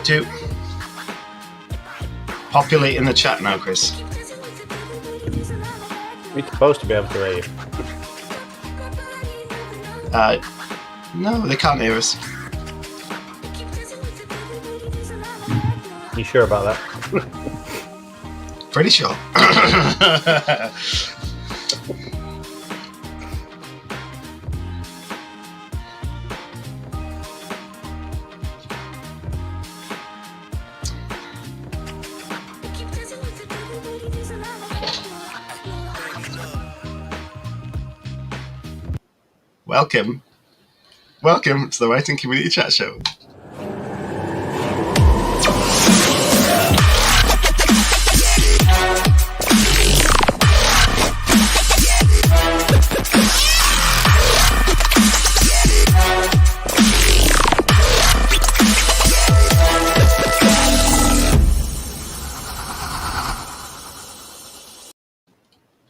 Do. Populate in the chat now, Chris. We're supposed to be able to hear you. No, they can't hear us. You sure about that? Pretty sure. Welcome to the Writing Community Chat Show.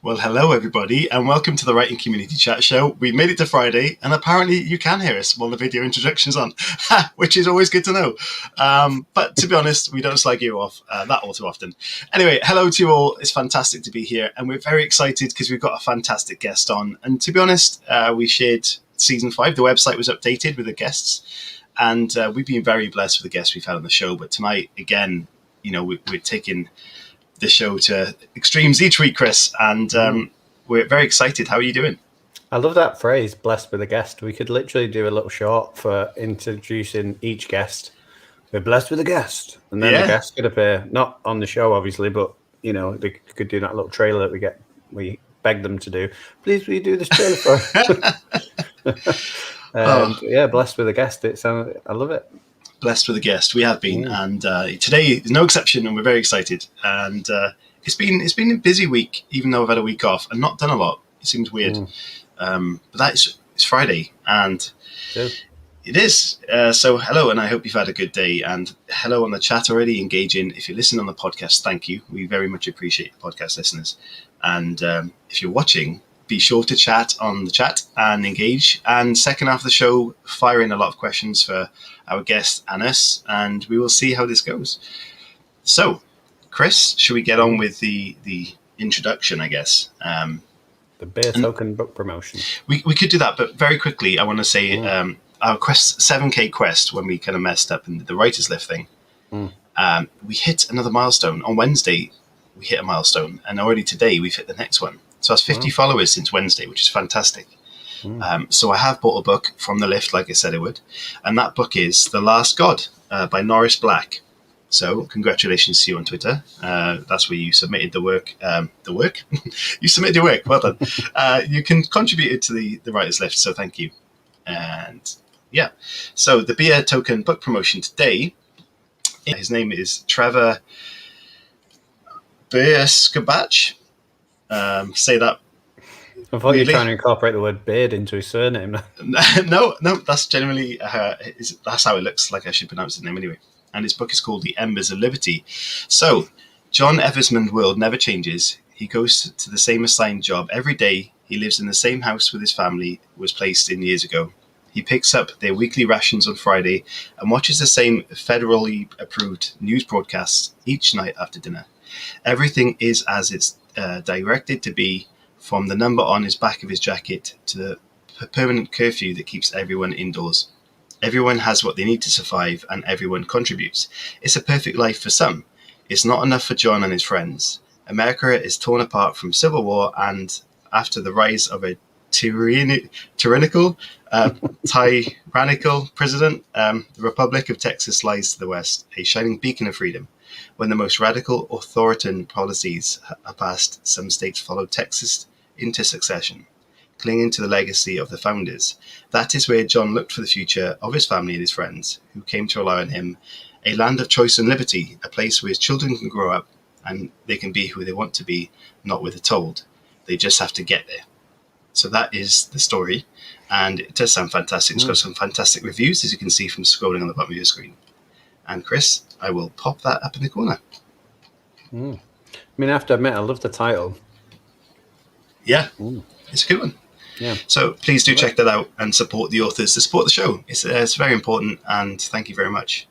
Well, hello everybody, and welcome to the Writing Community Chat Show. We made it to Friday, and apparently you can hear us while the video introduction's on, which is always good to know. But to be honest, we don't slag you off that all too often. Anyway, hello to you all. It's fantastic to be here, and we're very excited because we've got a fantastic guest on. And to be honest, we shared season 5. The website was updated with the guests, and we've been very blessed with the guests we've had on the show. But tonight, again, you know, we're taking the show to extremes each week, Chris, and we're very excited. How are you doing? I love that phrase, blessed with a guest. We could literally do a little short for introducing each guest. We're blessed with a guest, and then the guest could appear, not on the show obviously, but you know, they could do that little trailer that we beg them to do. Please, will you do this trailer for us? Yeah, blessed with a guest. I love it. Blessed with a guest, we have been, and today is no exception, and we're very excited. And it's been a busy week, even though I've had a week off and not done a lot. It seems weird, but it's Friday, and it is. So hello, and I hope you've had a good day. And hello on the chat already engaging. If you're listening on the podcast, thank you. We very much appreciate the podcast listeners. And if you're watching, be sure to chat on the chat and engage. And second half of the show, fire in a lot of questions for our guest and us, and we will see how this goes. So, Chris, should we get on with the introduction, I guess? The beer token book promotion. We could do that, but very quickly, I want to say our quest, 7K quest, when we kind of messed up in the writer's lift thing, we hit another milestone. On Wednesday, we hit a milestone, and already today we've hit the next one. So that's 50 followers since Wednesday, which is fantastic. So I have bought a book from the lift, like I said I would, and that book is The Last God by Norris Black. So congratulations to you on Twitter. That's where you submitted the work. You submitted your work. Well done. You can contribute it to the writer's lift, so thank you. And yeah, so the beer token book promotion today, his name is Trevor Beerskabach. Say that. I thought you were trying to incorporate the word beard into his surname. No, that's generally that's how it looks like I should pronounce his name anyway. And his book is called The Embers of Liberty. So, John Eversman's world never changes. He goes to the same assigned job every day. He lives in the same house with his family was placed in years ago. He picks up their weekly rations on Friday and watches the same federally approved news broadcasts each night after dinner. Everything is as it's directed to be, from the number on his back of his jacket to the permanent curfew that keeps everyone indoors. Everyone has what they need to survive, and everyone contributes. It's a perfect life for some. It's not enough for John and his friends. America is torn apart from civil war, and after the rise of a tyrannical president, the Republic of Texas lies to the west, a shining beacon of freedom. When the most radical authoritarian policies are passed, some states follow Texas into succession, clinging to the legacy of the founders. That is where John looked for the future of his family and his friends, who came to rely on him. A land of choice and liberty, a place where his children can grow up and they can be who they want to be, not where they're told. They just have to get there. So that is the story, and it does sound fantastic. It's got some fantastic reviews, as you can see from scrolling on the bottom of your screen. And Chris, I will pop that up in the corner. I mean, I have to admit, I love the title. Yeah, it's a good one. Yeah. So please do check that out and support the authors to support the show. It's very important, and thank you very much.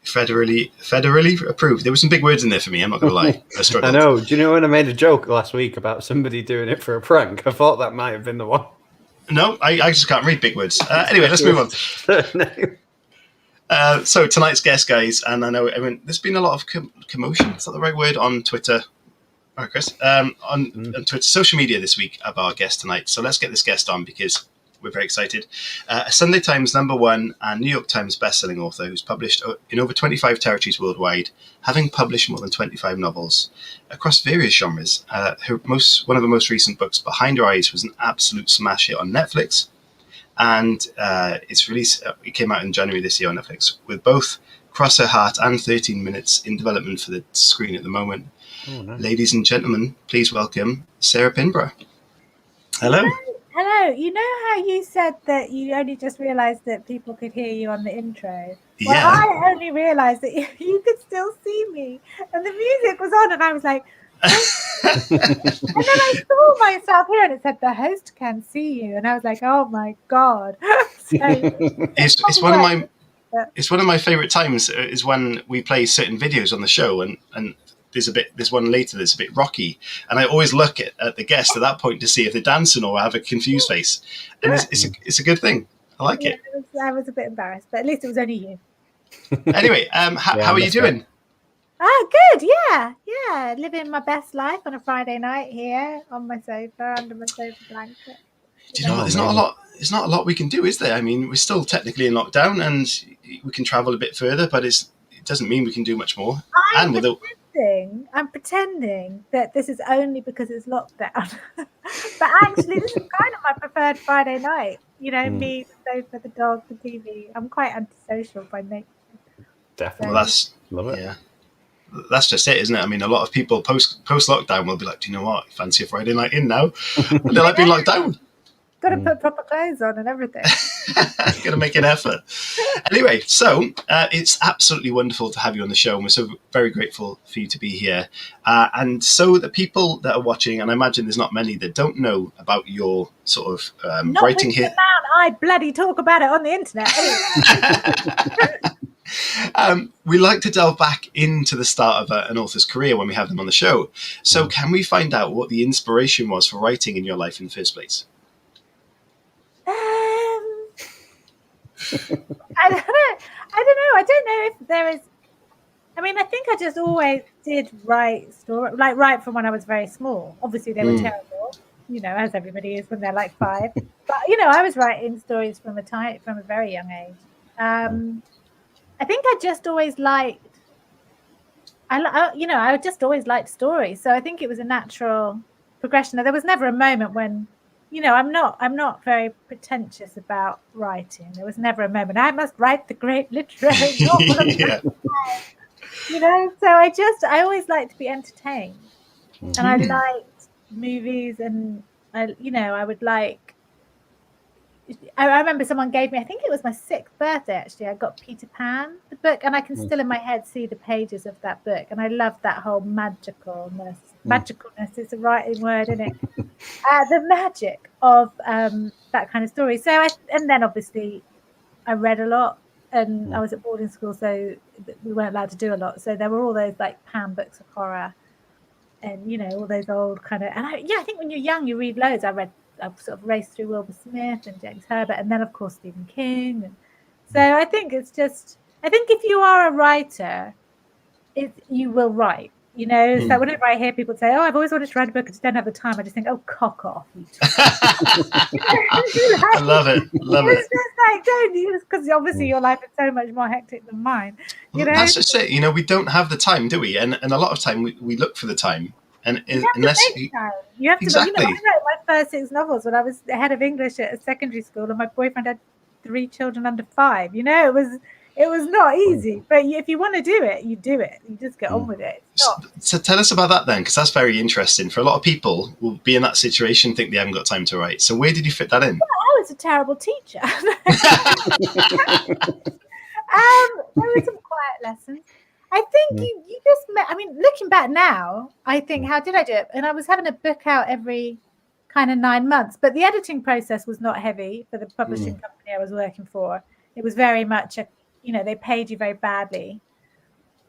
Federally approved. There were some big words in there for me. I'm not going to lie. I struggled. I know. Do you know when I made a joke last week about somebody doing it for a prank? I thought that might have been the one. No, I just can't read big words. Anyway, let's move on. So tonight's guest, guys, and I know there's been a lot of commotion. Is that the right word? On Twitter. All right, Chris. On Twitter, social media this week of our guest tonight. So let's get this guest on because we're very excited. A Sunday Times #1 and New York Times bestselling author who's published in over 25 territories worldwide, having published more than 25 novels across various genres. One of her most recent books, Behind Her Eyes, was an absolute smash hit on Netflix. And it came out in January this year on Netflix, with both Cross Her Heart and 13 Minutes in development for the screen at the moment. Oh, nice. Ladies and gentlemen, please welcome Sarah Pinborough. Hello. Hello. You know how you said that you only just realised that people could hear you on the intro? Well, yeah. I only realised that you could still see me. And the music was on and I was like... and then I saw myself here and it said, the host can see you. And I was like, oh my God. It's one of my favourite times is when we play certain videos on the show and there's one later that's a bit rocky, and I always look at the guest at that point to see if they're dancing or have a confused face, and it's a good thing. I like it. I was a bit embarrassed, but at least it was only you. Anyway, how are you doing? Good. Yeah, living my best life on a Friday night here on my sofa under my sofa blanket. Do you know what? There's not a lot we can do, is there? I mean, we're still technically in lockdown, and we can travel a bit further, but it doesn't mean we can do much more. I'm pretending that this is only because it's lockdown. But actually, this is kind of my preferred Friday night. You know, me, the sofa, the dog, the TV. I'm quite antisocial by nature. Definitely. Well, love it. Yeah. That's just it, isn't it? I mean, a lot of people post-lockdown will be like, do you know what? Fancy a Friday night in now? And they like being locked down. Got to put proper clothes on and everything. Got to make an effort. Anyway, so it's absolutely wonderful to have you on the show, and we're so very grateful for you to be here. And so the people that are watching, and I imagine there's not many that don't know about your sort of writing here. I bloody talk about it on the internet. We like to delve back into the start of an author's career when we have them on the show. So can we find out what the inspiration was for writing in your life in the first place? I don't know. I don't know if there is. I mean, I think I just always did write right from when I was very small. Obviously, they were terrible, you know, as everybody is when they're like 5. But you know, I was writing stories from a very young age. I think I just always liked. I just always liked stories. So I think it was a natural progression. There was never a moment when. You know, I'm not very pretentious about writing. There was never a moment I must write the great literary novel. Yeah. You know, so I always liked to be entertained, and I liked movies, and I would like. I remember someone gave me, I think it was my 6th birthday actually, I got Peter Pan, the book, and I can still in my head see the pages of that book, and I love that whole magicalness. Magicalness is a writing word, isn't it? The magic of that kind of story. So and then obviously I read a lot, and I was at boarding school, so we weren't allowed to do a lot. So there were all those like Pan books of horror, and you know, all those old kind of. And I think when you're young, you read loads. I sort of raced through Wilbur Smith and James Herbert, and then of course Stephen King. And so I think it's just. I think if you are a writer, you will write. You know, so whenever I hear people say, "Oh, I've always wanted to write a book, I just don't have the time," I just think, "Oh, cock off!" I love it. It's just like, don't you? Because obviously your life is so much more hectic than mine. You know, that's just it. You know, we don't have the time, do we? And a lot of time we look for the time, and unless you have to. Exactly. You know, I wrote my first 6 novels when I was the head of English at a secondary school, and my boyfriend had 3 children under 5. You know, It was not easy, but if you want to do it, you do it. You just get on with it. So tell us about that then, because that's very interesting. For a lot of people will be in that situation, think they haven't got time to write. So where did you fit that in? Well, I was a terrible teacher. There were some quiet lessons. I think you just met, I mean, looking back now, I think, how did I do it? And I was having a book out every kind of 9 months, but the editing process was not heavy for the publishing company I was working for. It was very much they paid you very badly.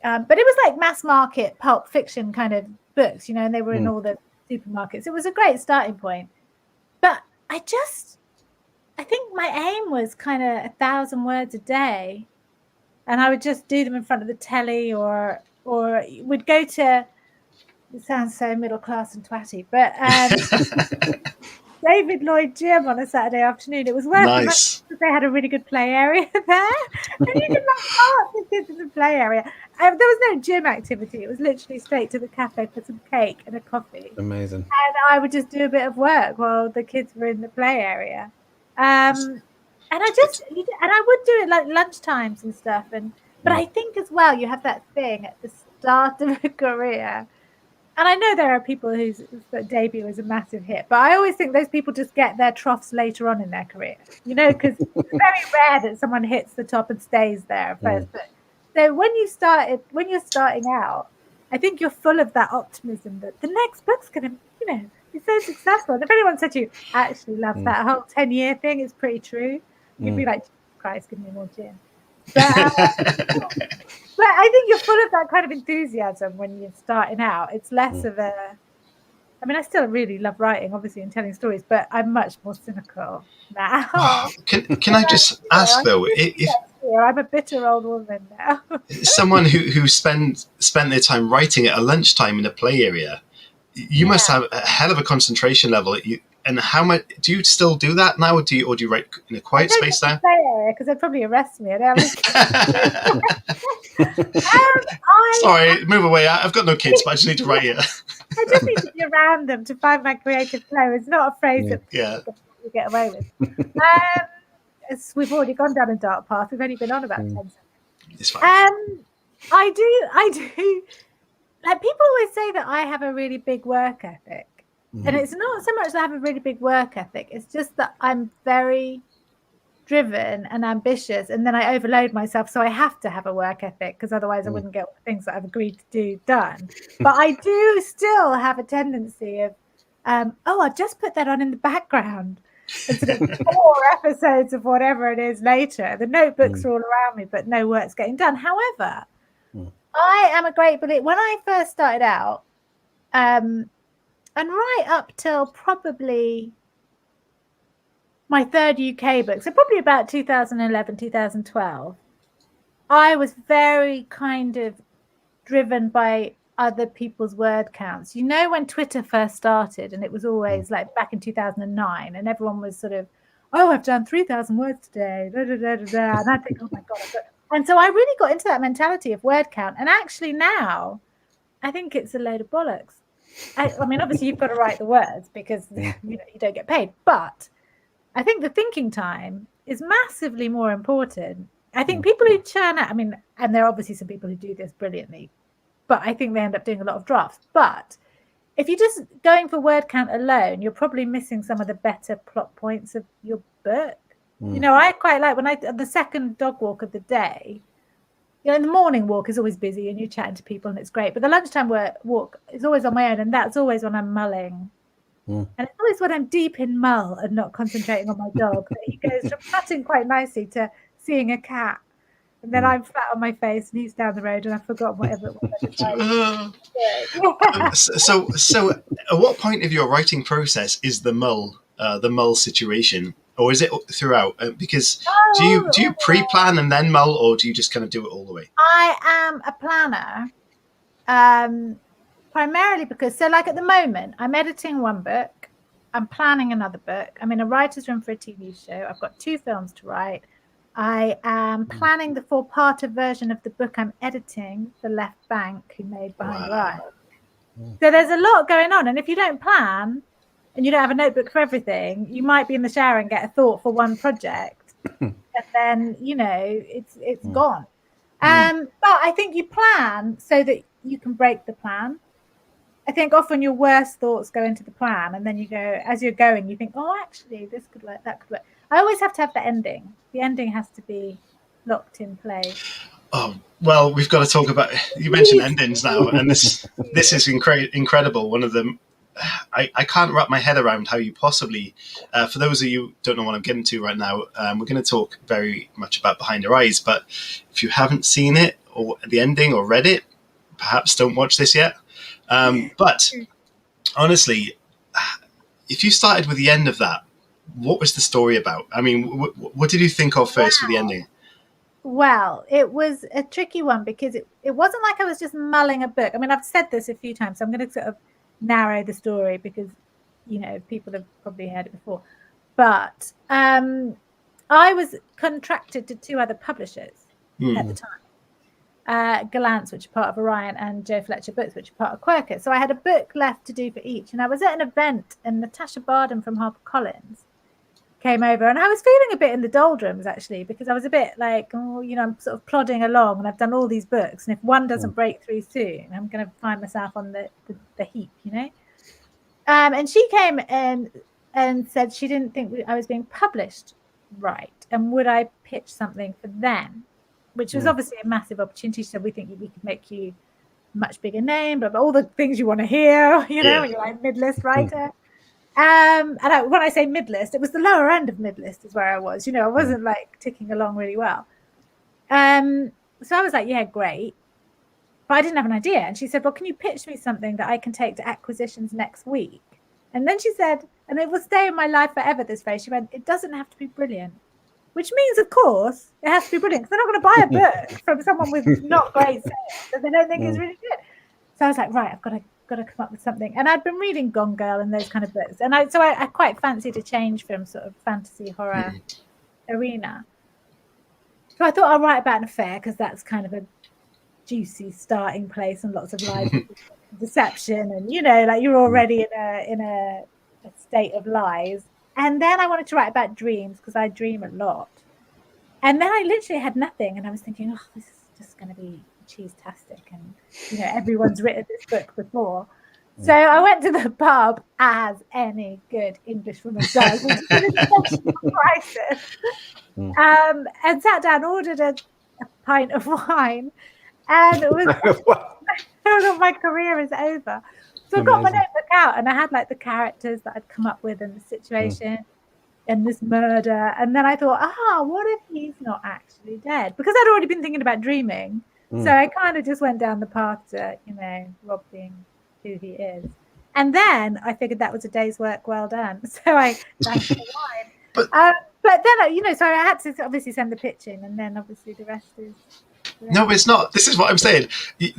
But it was like mass market pulp fiction kind of books, and they were in all the supermarkets. It was a great starting point. But I think my aim was kind of 1,000 words a day. And I would just do them in front of the telly or would go to, it sounds so middle class and twatty, but David Lloyd Gym on a Saturday afternoon. It was worth it because they had a really good play area there. And you could park the kids in the play area. There was no gym activity. It was literally straight to the cafe for some cake and a coffee. Amazing. And I would just do a bit of work while the kids were in the play area. And I would do it like lunchtimes and stuff. But I think as well, you have that thing at the start of a career. And I know there are people whose debut is a massive hit, but I always think those people just get their troughs later on in their career, because it's very rare that someone hits the top and stays there first. But so when you're starting out, I think you're full of that optimism that the next book's going to, be so successful. And if anyone said to you, I actually love that whole 10-year thing, it's pretty true. You'd be like, Christ, give me more gin. But I think you're full of that kind of enthusiasm when you're starting out. It's less of a... I mean, I still really love writing, obviously, and telling stories, but I'm much more cynical now. Can I just ask, though, if I'm a bitter old woman now. Someone who spent their time writing at a lunchtime in a play area, you must have a hell of a concentration level. And how much do you still do that now, or do you write in a quiet space there? Because they'd probably arrest me. Sorry, move away. I've got no kids, but I just need to write here. I just need to be around them to find my creative flow. It's not a phrase that we get away with. We've already gone down a dark path. We've only been on about 10 seconds. It's fine. I do. Like, people always say that I have a really big work ethic. And it's not so much that I have a really big work ethic. It's just that I'm very driven and ambitious, and then I overload myself. So I have to have a work ethic, because otherwise I wouldn't get the things that I've agreed to do done. But I do still have a tendency of, I'll just put that on in the background. And sort of 4 episodes of whatever it is later. The notebooks are all around me, but no work's getting done. However, I am a great believer. When I first started out, and right up till probably my 3rd UK book, so probably about 2011, 2012, I was very kind of driven by other people's word counts. When Twitter first started, and it was always like back in 2009, and everyone was sort of, I've done 3,000 words today, da, da, da, da, da. And I think, oh my God. And so I really got into that mentality of word count. And actually now, I think it's a load of bollocks. I mean, obviously, you've got to write the words because you don't get paid. But I think the thinking time is massively more important. I think people who churn out, and there are obviously some people who do this brilliantly, but I think they end up doing a lot of drafts. But if you're just going for word count alone, you're probably missing some of the better plot points of your book. I quite like when the second dog walk of the day. The morning walk is always busy and you're chatting to people and it's great. But the lunchtime walk is always on my own, and that's always when I'm mulling. And it's always when I'm deep in mull and not concentrating on my dog that he goes from chatting quite nicely to seeing a cat. And then I'm flat on my face and he's down the road and I've forgotten whatever it was. So at what point of your writing process is the mull situation? Or is it throughout? Because do you pre-plan and then mull, or do you just kind of do it all the way? I am a planner, primarily because, like at the moment, I'm editing one book, I'm planning another book, I'm in a writer's room for a TV show, I've got 2 films to write, I am planning the 4-parter version of the book I'm editing, The Left Bank, Who Made Behind Your Eyes. So there's a lot going on, and if you don't plan, and you don't have a notebook for everything, you might be in the shower and get a thought for one project. and then it's gone. But I think you plan so that you can break the plan. I think often your worst thoughts go into the plan, and then you go, as you're going, you think, oh, actually, this could work, that could work. I always have to have the ending. The ending has to be locked in place. Oh, well, we've got to talk about, you mentioned endings now, and this is incredible. One of them, I can't wrap my head around how you possibly, for those of you who don't know what I'm getting to right now, we're going to talk very much about Behind Her Eyes, but if you haven't seen it or the ending or read it, perhaps don't watch this yet. But honestly, if you started with the end of that, what was the story about? I mean, what did you think of first with the ending? Well, it was a tricky one because it wasn't like I was just mulling a book. I mean, I've said this a few times, so I'm going to sort of narrow the story because, people have probably heard it before. But I was contracted to 2 other publishers at the time. Gallant's, which are part of Orion, and Joe Fletcher Books, which are part of Quirker. So I had a book left to do for each. And I was at an event, and Natasha Barden from HarperCollins came over, and I was feeling a bit in the doldrums, actually, because I was a bit like, I'm sort of plodding along, and I've done all these books, and if one doesn't break through soon, I'm going to find myself on the heap, and she came in and said she didn't think I was being published right, and would I pitch something for them, which was obviously a massive opportunity. She said, we think we could make you a much bigger name, but all the things you want to hear, when you're like mid-list writer. And when I say mid-list, it was the lower end of mid-list is where I was. I wasn't like ticking along really well. So I was like, yeah, great. But I didn't have an idea. And she said, well, can you pitch me something that I can take to acquisitions next week? And then she said, and it will stay in my life forever, this phrase. She went, it doesn't have to be brilliant. Which means, of course, it has to be brilliant. Because they're not going to buy a book from someone with not great sales that they don't think is really good. So I was like, right, I've got to come up with something. And I'd been reading Gone Girl and those kind of books, and I quite fancied a change from sort of fantasy horror arena. So I thought I'll write about an affair, because that's kind of a juicy starting place, and lots of lies, deception, and like you're already in a state of lies. And then I wanted to write about dreams, because I dream a lot. And then I literally had nothing, and I was thinking, oh, this is just going to be cheese-tastic, and everyone's written this book before. So I went to the pub, as any good Englishwoman does, which is an existential crisis, and sat down, ordered a pint of wine, and it was my career is over. So I got my notebook out, and I had like the characters that I'd come up with in the situation and this murder, and then I thought, what if he's not actually dead? Because I'd already been thinking about dreaming. So I kind of just went down the path to, Rob being who he is. And then I figured that was a day's work well done. So I drank the wine. But then, so I had to obviously send the pitch in, and then obviously the rest is... No, it's not. This is what I'm saying. The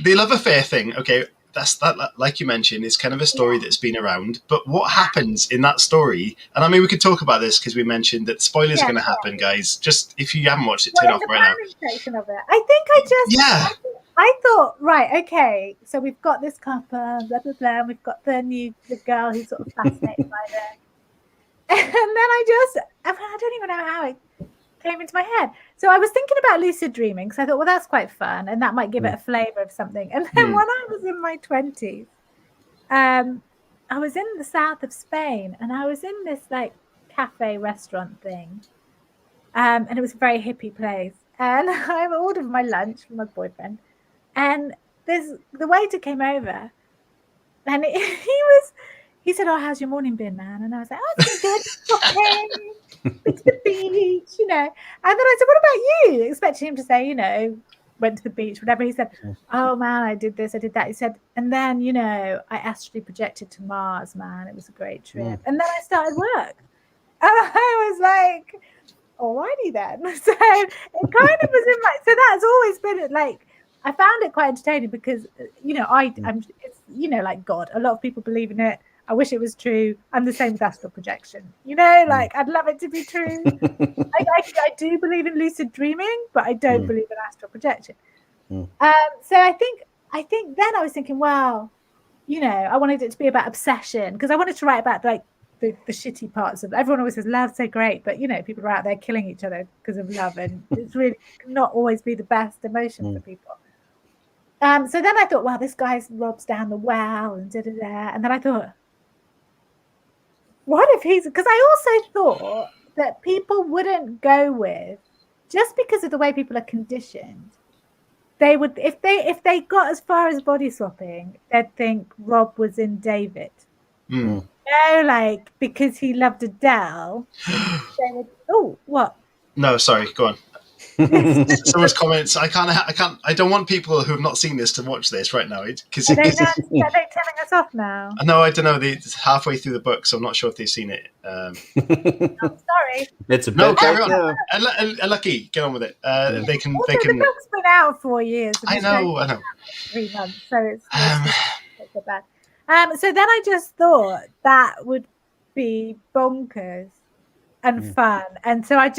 love affair thing, okay, that like you mentioned, is kind of a story that's been around. But what happens in that story? And I mean, we could talk about this because we mentioned that spoilers are going to happen, guys. Just if you haven't watched it, turn off right now. Section of it. I think I thought, right, okay, so we've got this couple, blah blah blah, and we've got the girl who's sort of fascinated by them, and then I don't even know how it came into my head. So I was thinking about lucid dreaming, because I thought, well, that's quite fun, and that might give it a flavor of something. And then when I was in my 20s, I was in the south of Spain, and I was in this like cafe restaurant thing, and it was a very hippie place, and I ordered my lunch from my boyfriend, and the waiter came over, and he said, oh, how's your morning been, man? And I was like, oh, it's been good. Okay. Been to the beach, And then I said, what about you? Expecting him to say, went to the beach, whatever. He said, oh, man, I did this, I did that. He said, and then, I astrally projected to Mars, man. It was a great trip. And then I started work. And I was like, alrighty then. So it kind of was in my... So that's always been like... I found it quite entertaining because, I'm, it's, like God. A lot of people believe in it. I wish it was true. I'm the same with astral projection. Like I'd love it to be true. I do believe in lucid dreaming, but I don't believe in astral projection. So I think then I was thinking, well, I wanted it to be about obsession, because I wanted to write about like the shitty parts of everyone always says love's so great, but people are out there killing each other because of love, and it's really not always be the best emotion for people. So then I thought, well, this guy's Rob's down the well and and then I thought, what if he's, because I also thought that people wouldn't go with, just because of the way people are conditioned, they would, if they got as far as body swapping, they'd think Rob was in David. Like, because he loved Adele, they would, oh, what? No, sorry, go on. Someone's comments. I don't want people who have not seen this to watch this right now. Because are they telling us off now? No, I don't know. It's halfway through the book, so I'm not sure if they've seen it. I'm sorry. It's a no, bit. carry on. And Lucky, get on with it. They can. Also, the book's been out 4 years. I know. 3 months, so it's so bad. So then I just thought that would be bonkers and fun, and so I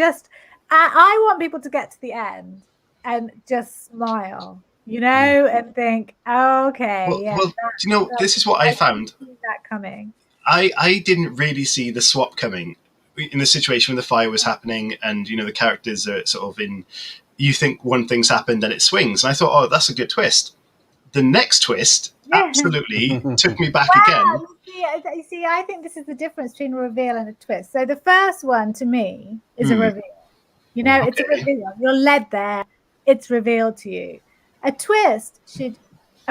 want people to get to the end and just smile, and think, oh, okay, well, this is what I found. See that coming. I didn't really see the swap coming in the situation when the fire was happening, and the characters are sort of in. You think one thing's happened, then it swings, and I thought, oh, that's a good twist. The next twist absolutely took me back again. See, I think this is the difference between a reveal and a twist. So the first one to me is a reveal. It's a reveal. You're led there. It's revealed to you. A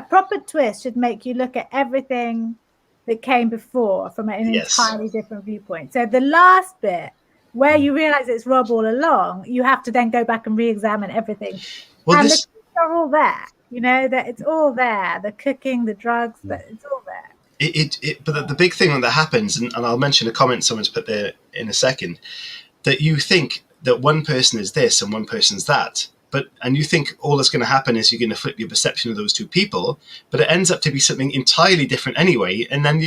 proper twist should make you look at everything that came before from an entirely different viewpoint. So the last bit where you realize it's Rob all along, you have to then go back and re-examine everything. Well, and the clues are all there. That it's all there. The cooking, the drugs, it's all there. But the big thing that happens, and I'll mention a comment someone's put there in a second, that you think that one person is this and one person's that, and you think all that's going to happen is you're going to flip your perception of those two people, but it ends up to be something entirely different anyway, and then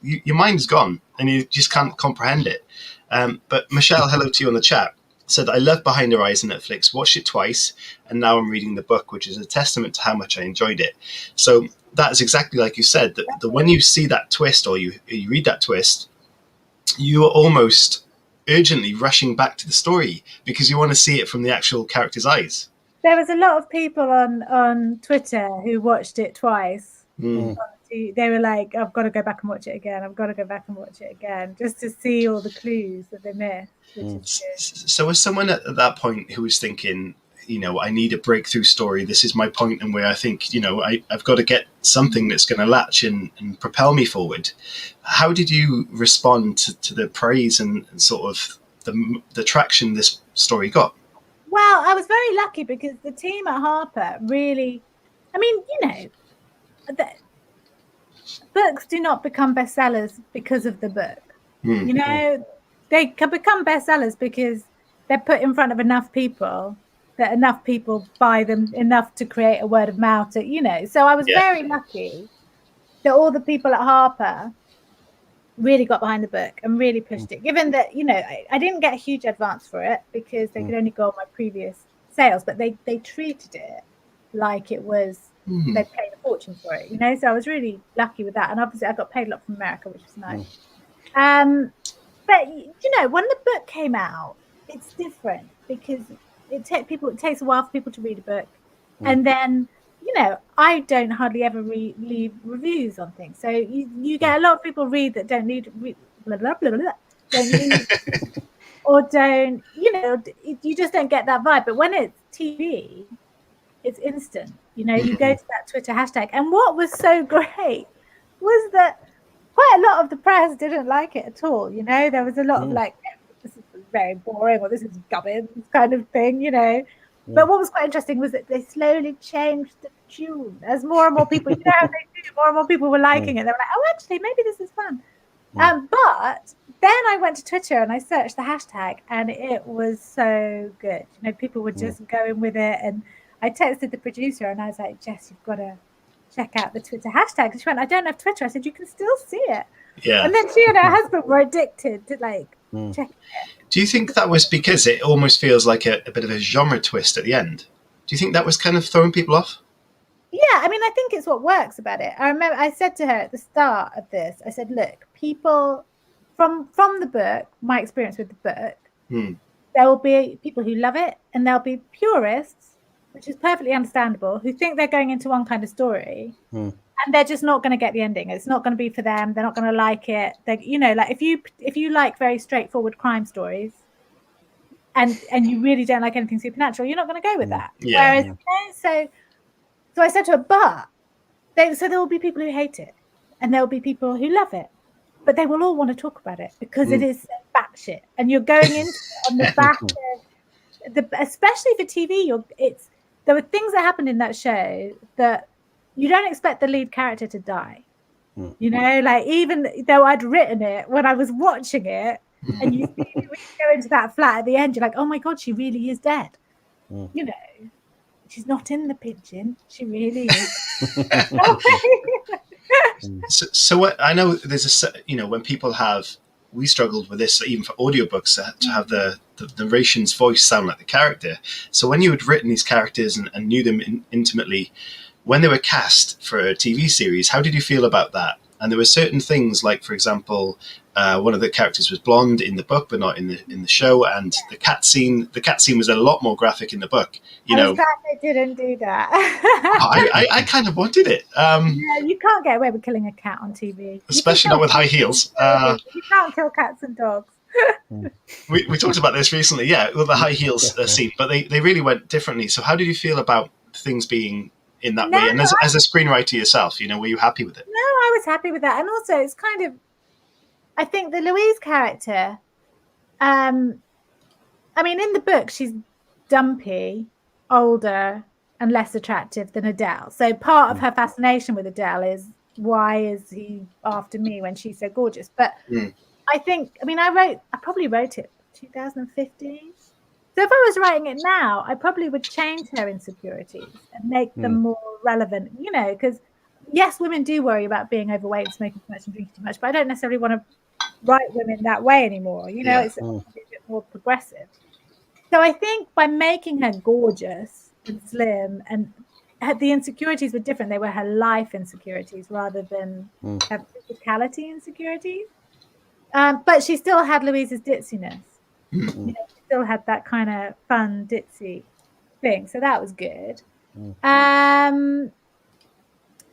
your mind is gone and you just can't comprehend it. But Michelle, hello to you on the chat, said, I love Behind Her Eyes on Netflix, watched it twice, and now I'm reading the book, which is a testament to how much I enjoyed it. So that is exactly like you said, that when you see that twist or you read that twist, you are almost urgently rushing back to the story because you want to see it from the actual character's eyes. There was a lot of people on Twitter who watched it twice. They were like, I've got to go back and watch it again. I've got to go back and watch it again just to see all the clues that they missed. So as someone at that point who was thinking, I need a breakthrough story, this is my point, and where I think, I've got to get something that's going to latch and propel me forward. How did you respond to the praise and sort of the traction this story got? Well, I was very lucky because the team at Harper really, books do not become bestsellers because of the book. They can become bestsellers because they're put in front of enough people that enough people buy them enough to create a word of mouth. So I was very lucky that all the people at Harper really got behind the book and really pushed it. Given that I didn't get a huge advance for it because they could only go on my previous sales, but they treated it like it was they paid a fortune for it. So I was really lucky with that, and obviously I got paid a lot from America, which was nice. But when the book came out, it's different because it takes a while for people to read a book, and then I don't hardly ever leave reviews on things. So you get a lot of people read that don't need blah, blah, blah, blah, don't need or don't you just don't get that vibe. But when it's TV, it's instant. You go to that Twitter hashtag, and what was so great was that quite a lot of the press didn't like it at all. There was a lot of like, this is very boring, or this is gubbins kind of thing, But what was quite interesting was that they slowly changed the tune as more and more people, how they do, more and more people were liking it. They were like, oh, actually, maybe this is fun. But then I went to Twitter and I searched the hashtag, and it was so good. People were just going with it, and I texted the producer and I was like, Jess, you've got to check out the Twitter hashtag. And she went, I don't have Twitter. I said, you can still see it. Yeah. And then she and her husband were addicted to checking it. Do you think that was because it almost feels like a bit of a genre twist at the end? Do you think that was kind of throwing people off? Yeah, I think it's what works about it. I remember I said to her at the start of this, I said, look, people from the book, my experience with the book, Hmm. there will be people who love it, and there'll be purists, which is perfectly understandable, who think they're going into one kind of story, and they're just not going to get the ending. It's not going to be for them. They're not going to like it. They, like if you like very straightforward crime stories, and you really don't like anything supernatural, you're not going to go with that. Yeah. Whereas, so I said to her, but so there will be people who hate it, and there will be people who love it, but they will all want to talk about it because it is batshit, and you're going into it on the back of especially for TV. There were things that happened in that show that you don't expect the lead character to die. Like even though I'd written it when I was watching it, and you see when you go into that flat at the end, you're like, oh my god, she really is dead. She's not in the pigeon. She really is. So what I know, there's when people we struggled with this even for audiobooks to have the narration's voice sound like the character. So when you had written these characters and knew them intimately, when they were cast for a TV series, how did you feel about that? And there were certain things, like for example, one of the characters was blonde in the book, but not in the show. And the cat scene was a lot more graphic in the book. I was glad they didn't do that. I kind of wanted it. You can't get away with killing a cat on TV, especially not with high heels. You can't kill cats and dogs. we talked about this recently, with the high heels scene, but they really went differently. So how did you feel about things being in that way? And as a screenwriter yourself, were you happy with it? No, I was happy with that. And also it's kind of, I think the Louise character, in the book she's dumpy, older and less attractive than Adele. So part of her fascination with Adele is, why is he after me when she's so gorgeous? But I think, I probably wrote it 2015. So if I was writing it now, I probably would change her insecurities and make them more relevant, because yes, women do worry about being overweight, smoking too much and drinking too much, but I don't necessarily want to write women that way anymore. It's a bit more progressive. So I think by making her gorgeous and slim, and the insecurities were different. They were her life insecurities rather than her physicality insecurities. But she still had Louise's ditziness. She still had that kind of fun ditzy thing, so that was good.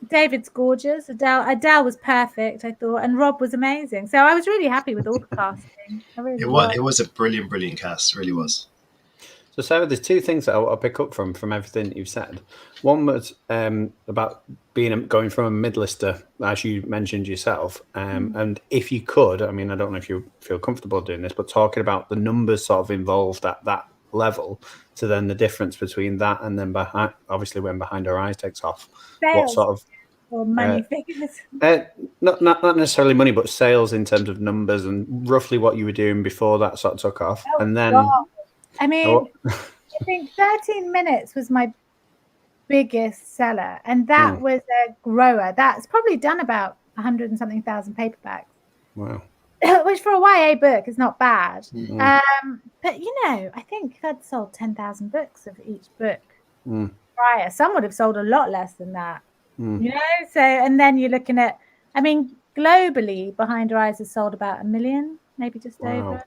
David's gorgeous. Adele was perfect, I thought, and Rob was amazing. So I was really happy with all the casting. It was a brilliant cast, really was. So Sarah, there's two things that I'll pick up from everything that you've said. One was about going from a mid-lister, as you mentioned yourself, and if you could, I don't know if you feel comfortable doing this, but talking about the numbers sort of involved at that level, to then the difference between that and then obviously when Behind Our Eyes takes off. Sales, what sort of or money figures? Not necessarily money, but sales in terms of numbers and roughly what you were doing before that sort of took off. And then God. I think 13 Minutes was my biggest seller, and that was a grower. That's probably done about 100 and something thousand paperbacks. Wow. Which for a YA book is not bad. But I think I'd sold 10,000 books of each book prior. Some would have sold a lot less than that. So, and then you're looking at, globally, Behind Our Eyes has sold about 1 million, maybe just over.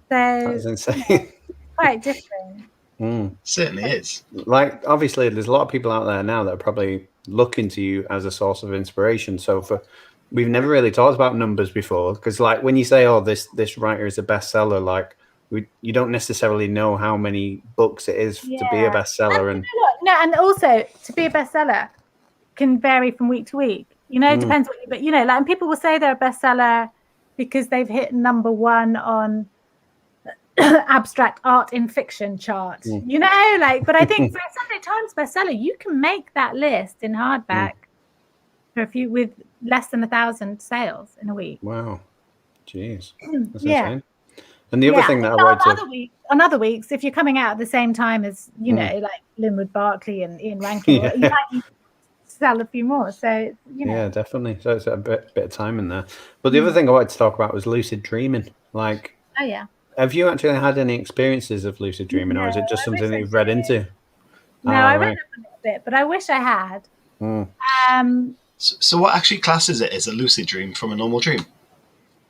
So that's insane. Quite different. Certainly is. Like, obviously, there's a lot of people out there now that are probably looking to you as a source of inspiration. So we've never really talked about numbers before, because like when you say, oh, this writer is a bestseller, like you don't necessarily know how many books it is to be a bestseller. And also to be a bestseller can vary from week to week. It depends what but and people will say they're a bestseller because they've hit number 1 on abstract art in fiction chart, but I think for a Sunday Times bestseller, you can make that list in hardback for with less than 1,000 sales in a week. Wow. Jeez. That's insane. And the other thing that on other weeks, if you're coming out at the same time as, like Linwood Barclay and Ian Rankin, you might sell a few more. So, Yeah, definitely. So it's a bit of time in there. But the other thing I wanted to talk about was lucid dreaming. Like, oh yeah. Have you actually had any experiences of lucid dreaming, or is it just something that you've read into? No, I read up a little bit, but I wish I had. So what actually classes it as a lucid dream from a normal dream?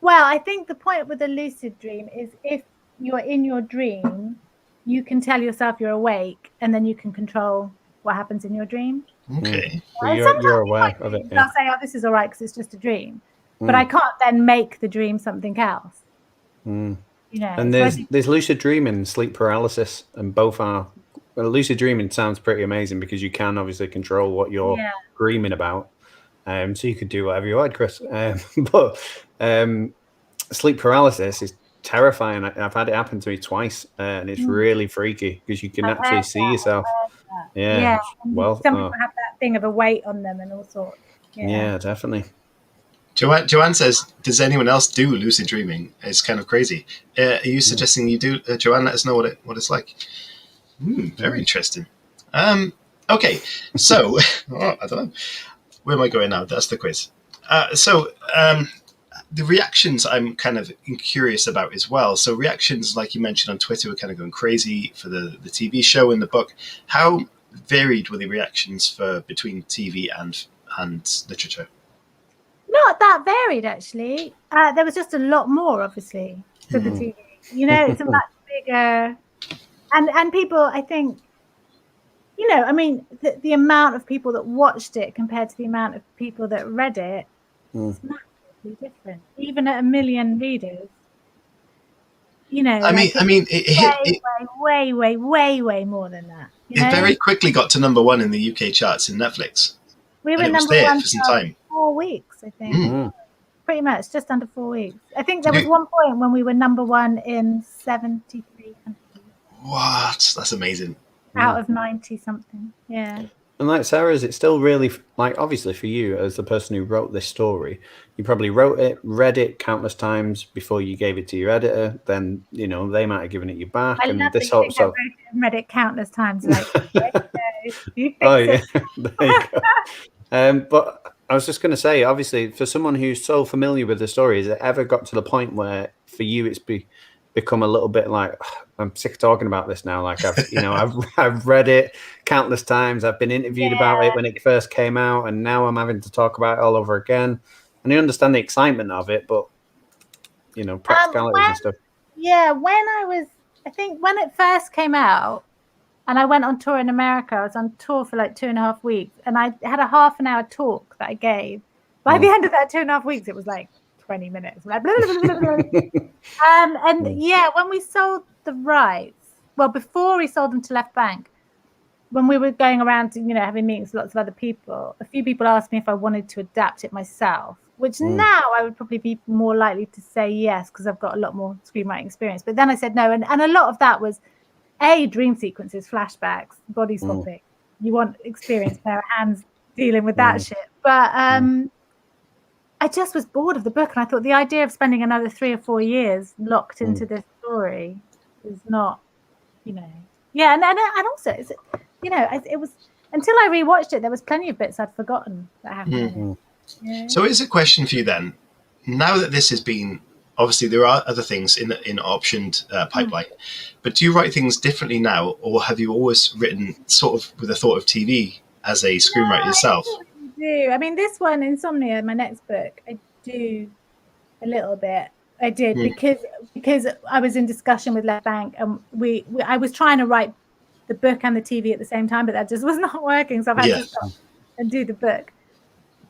Well, I think the point with a lucid dream is if you're in your dream, you can tell yourself you're awake, and then you can control what happens in your dream. Okay. Well, you're aware of it. I'll say, "Oh, this is all right because it's just a dream," but I can't then make the dream something else. You know. And there's lucid dreaming and sleep paralysis, and both are. Well, lucid dreaming sounds pretty amazing because you can obviously control what you're dreaming about. So you could do whatever you like, Chris. But sleep paralysis is terrifying. I've had it happen to me twice, and it's really freaky because you can actually see yourself. Yeah. Well, some people have that thing of a weight on them and all sorts. Yeah, definitely. Joanne says, "Does anyone else do lucid dreaming? It's kind of crazy." Are you suggesting you do, Joanne? Let us know what it's like. Very interesting. Okay, so I don't know. Where am I going now? That's the quiz. The reactions I'm kind of curious about as well. So reactions, like you mentioned on Twitter, were kind of going crazy for the TV show and the book. How varied were the reactions between TV and literature? Not that varied, actually. There was just a lot more, obviously, for the TV. You know, it's a much bigger... And people, I think, you know, I mean, the amount of people that watched it compared to the amount of people that read it is massively different. Even at 1 million readers, you know. I mean, it way more than that. You know? It very quickly got to number 1 in the UK charts in Netflix. We were number 1 for some time. 4 weeks, I think. Pretty much, just under 4 weeks. I think there was one point when we were number 1 in 73 countries. What? That's amazing. Out of 90 something. Yeah. And like Sarah, is it still really, like, obviously for you as the person who wrote this story, you probably wrote it, read it countless times before you gave it to your editor. Then, you know, they might have given it you back. I love that you think I've read it countless times. Like, oh, yeah. There you go. But I was just going to say, obviously, for someone who's so familiar with the story, has it ever got to the point where for you it's become a little bit like, I'm sick of talking about this now. Like I've read it countless times. I've been interviewed about it when it first came out, and now I'm having to talk about it all over again. And I understand the excitement of it, but you know, practicalities and stuff. Yeah, I think when it first came out, and I went on tour in America, I was on tour for like 2.5 weeks, and I had a half an hour talk that I gave. By the end of that 2.5 weeks, it was like 20 minutes. Like, blah, blah, blah, blah, blah. When we sold the rights, well, before we sold them to Left Bank, when we were going around to, you know, having meetings with lots of other people, a few people asked me if I wanted to adapt it myself, which now I would probably be more likely to say yes, because I've got a lot more screenwriting experience. But then I said no. And a lot of that was dream sequences, flashbacks, body swapping. You want experienced pair of hands dealing with that shit. But I just was bored of the book, and I thought the idea of spending another 3 or 4 years locked into this story is not, you know. Yeah, and also, you know, it was until I rewatched it, there was plenty of bits I'd forgotten that happened. Yeah. So here's a question for you then. Now that this has been, obviously there are other things in optioned pipeline, but do you write things differently now, or have you always written sort of with a thought of TV as a screenwriter yourself? I mean, this one, Insomnia, my next book, I do a little bit. I did because I was in discussion with Left Bank, and I was trying to write the book and the TV at the same time, but that just was not working. So I've had to stop and do the book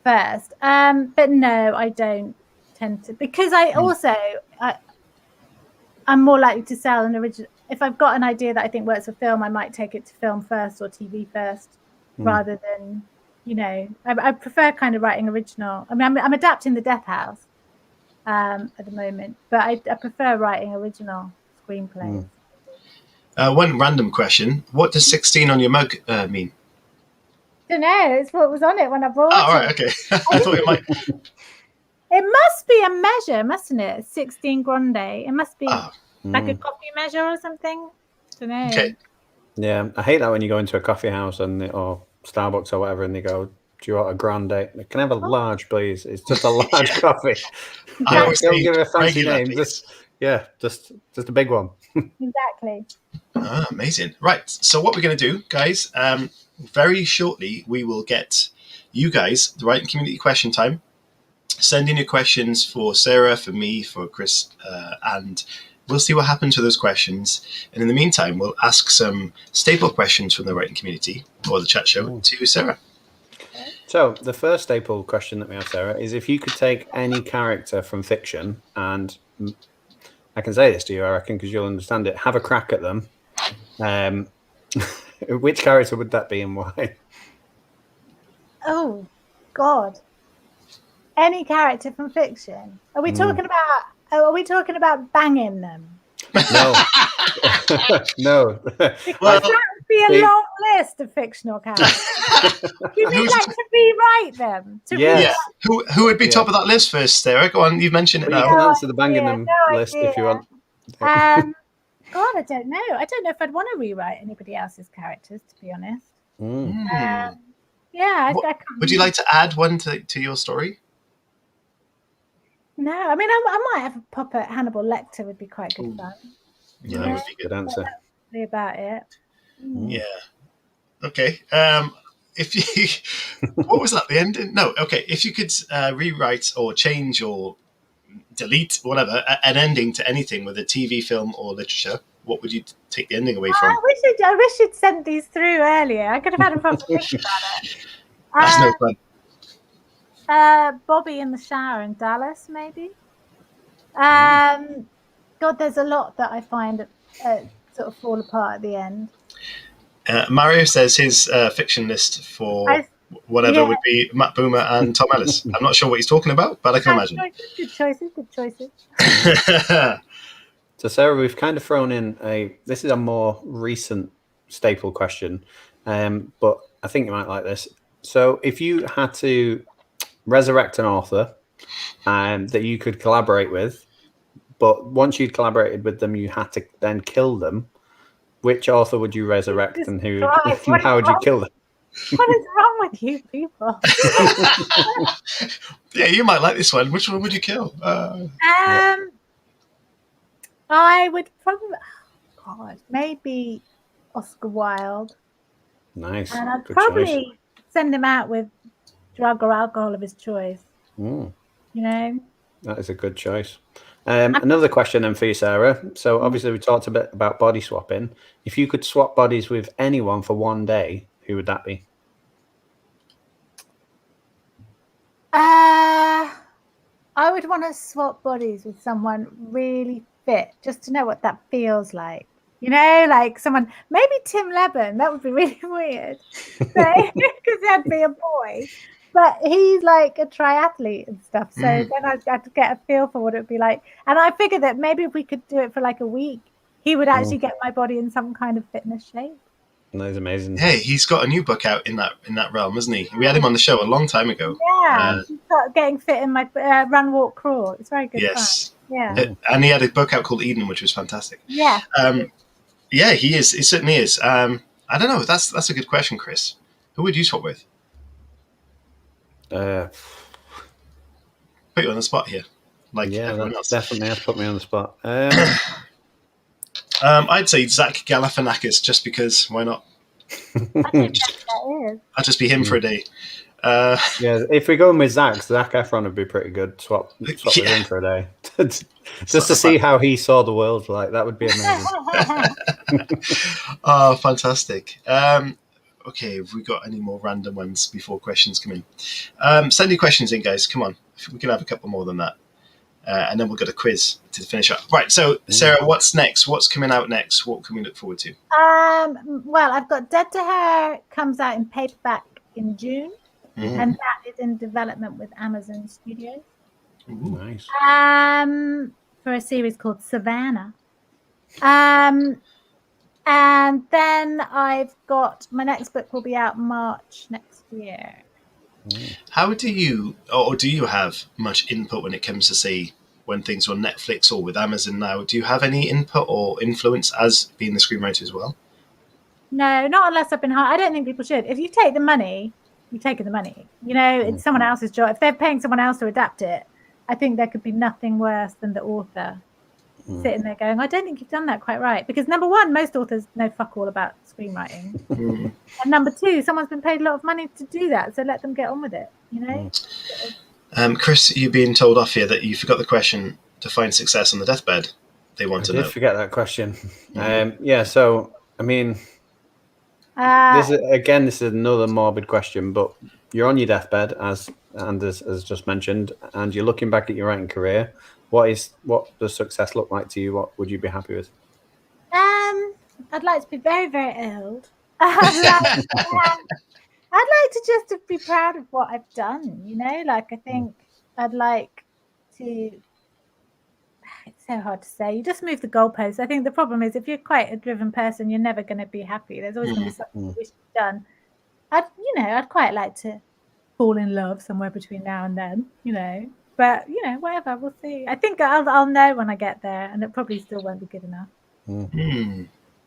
first. But no, I don't tend to, because I also I'm more likely to sell an original. If I've got an idea that I think works for film, I might take it to film first or TV first, rather than, you know, I prefer kind of writing original. I mean, I'm adapting The Death House at the moment, but I prefer writing original screenplays. One random question: what does 16 on your mug mean? I don't know. It's what was on it when I brought it. Oh, right, okay. I thought it might. It must be a measure, mustn't it? 16 grande. It must be like a coffee measure or something. I don't know. Okay. Yeah, I hate that when you go into a coffee house or Starbucks or whatever, and they go, "Do you want a grande? Can I have a large, please? It's just a large coffee. Don't give it a fancy name. Just a big one." Exactly. Amazing. Right. So what we're going to do, guys, very shortly we will get you guys the Writing Community question time. Send in your questions for Sarah, for me, for Chris, and we'll see what happens with those questions. And in the meantime, we'll ask some staple questions from the writing community or the chat show to Sarah. So the first staple question that we have, Sarah, is if you could take any character from fiction, and I can say this to you, I reckon, because you'll understand it, have a crack at them. Which character would that be and why? Oh, God. Any character from fiction? Are we talking about? Are we talking about banging them? No, no. Because that would be a long list of fictional characters. You mean like to rewrite them? Yes. Who would be top of that list first, Sarah? Go on, you've mentioned it Well, now. you can answer the banging them list if you want. God, I don't know. I don't know if I'd want to rewrite anybody else's characters, to be honest. Yeah, I can't. Would you like to add one to your story? No, I mean, I might have a pop at Hannibal Lecter. Would be quite good fun. Yeah, that would be good answer. About it. Yeah. Okay. If you, what was that? The ending? No. Okay. If you could rewrite or change or delete whatever an ending to anything with a TV, film, or literature, what would you take the ending away from? I wish you'd sent these through earlier. I could have had a proper think about it. That's no fun. Bobby in the shower in Dallas, maybe. God, there's a lot that I find sort of fall apart at the end. Mario says his fiction list for whatever would be Matt Boomer and Tom Ellis. I'm not sure what he's talking about, but I can imagine. Good choices. So, Sarah, we've kind of thrown in this is a more recent staple question, but I think you might like this. So if you had to resurrect an author that you could collaborate with, but once you'd collaborated with them, you had to then kill them, which author would you resurrect and how would you kill them? What is wrong with you people? Yeah, you might like this one. Which one would you kill? I would probably, maybe Oscar Wilde. Nice. And I'd probably send him out with drug or alcohol of his choice. You know? That is a good choice. Another question then for you, Sarah. So obviously we talked a bit about body swapping. If you could swap bodies with anyone for one day, who would that be? I would want to swap bodies with someone really fit, just to know what that feels like. You know, like someone, maybe Tim Leben. That would be really weird, because that'd be a boy. But he's like a triathlete and stuff. So then I'd have to get a feel for what it would be like. And I figured that maybe if we could do it for like a week, he would actually get my body in some kind of fitness shape. That's amazing. Hey, he's got a new book out in that realm, hasn't he? We had him on the show a long time ago. Yeah, he's got Getting Fit in My Run, Walk, Crawl. It's very good. Yes. Fun. Yeah. And he had a book out called Eden, which was fantastic. Yeah. Yeah, he is. He certainly is. I don't know. That's a good question, Chris. Who would you swap with? Put you on the spot here. Like everyone else. Definitely has put me on the spot. I'd say Zach Galifianakis, just because. Why not? I think that is. I'd just be him for a day. Yeah, if we're going with Zac Efron would be pretty good. Swap with him for a day, just to see how he saw the world. Like that would be amazing. Oh, fantastic. Okay, have we got any more random ones before questions come in? Send your questions in, guys. Come on, we can have a couple more than that, and then we'll get a quiz to finish up. Right. So, Sarah, what's next? What's coming out next? What can we look forward to? Well, I've got Dead to Her comes out in paperback in June. And that is in development with Amazon Studios. Ooh, nice. For a series called Savannah. And then I've got my next book will be out March next year. How do you have much input when it comes to, say, when things are on Netflix or with Amazon now? Do you have any input or influence as being the screenwriter as well? No, not unless I've been hired. I don't think people should. If you take the money, you're taking the money. You know, it's someone else's job. If they're paying someone else to adapt it, I think there could be nothing worse than the author sitting there going, I don't think you've done that quite right. Because number one, most authors know fuck all about screenwriting. And number two, someone's been paid a lot of money to do that. So let them get on with it, you know? Chris, you've been told off here that you forgot the question to find success on the deathbed. They want to know. I did forget that question. So, I mean, this is another morbid question, but you're on your deathbed, as Anders has just mentioned, and you're looking back at your writing career. What does success look like to you? What would you be happy with? I'd like to be very, very old. I'd like to just be proud of what I've done, I think I'd like to, it's so hard to say. You just move the goalposts. I think the problem is if you're quite a driven person, you're never going to be happy. There's always going to be something you wish you'd done. I'd quite like to fall in love somewhere between now and then, but whatever, we'll see. I think I'll know when I get there, and it probably still won't be good enough.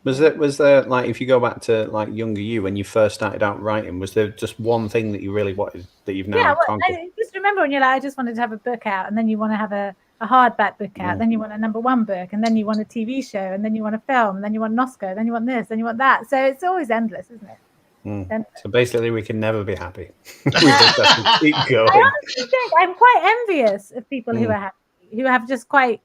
Was there like, if you go back to like younger you when you first started out writing, was there just one thing that you really wanted that you've now conquered? I just remember when you're like, I just wanted to have a book out, and then you want to have a hardback book out, then you want a #1 book, and then you want a TV show, and then you want a film, and then you want an Oscar, then you want this, then you want that. So it's always endless, isn't it? So basically, we can never be happy. We just have to keep going. I honestly think I'm quite envious of people who are happy, who have just quite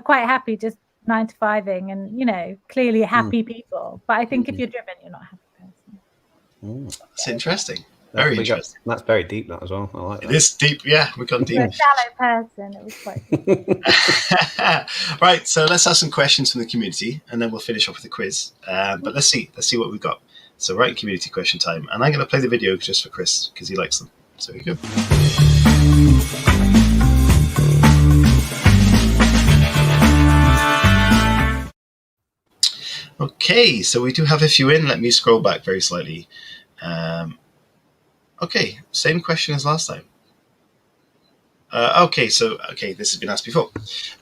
happy, just 9 to 5ing, and clearly happy people. But I think if you're driven, you're not a happy person. That's interesting. Very interesting. That's very deep, that as well. I like that. It is deep. Yeah, we got deep. For a shallow person, it was quite deep. Right, so let's have some questions from the community, and then we'll finish off with the quiz. But let's see what we've got. So, writing community question time, and I'm going to play the video just for Chris because he likes them. So here you go. Okay, so we do have a few in. Let me scroll back very slightly. Okay, same question as last time. Okay, this has been asked before.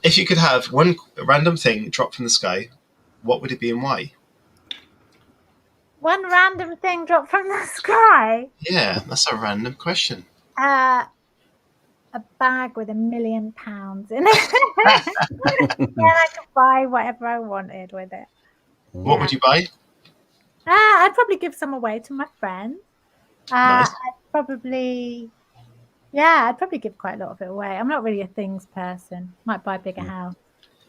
If you could have one random thing drop from the sky, what would it be and why? One random thing dropped from the sky? Yeah, that's a random question. A bag with £1 million in it. Then I could buy whatever I wanted with it. What would you buy? I'd probably give some away to my friends. Nice. I'd probably give quite a lot of it away. I'm not really a things person. Might buy a bigger house,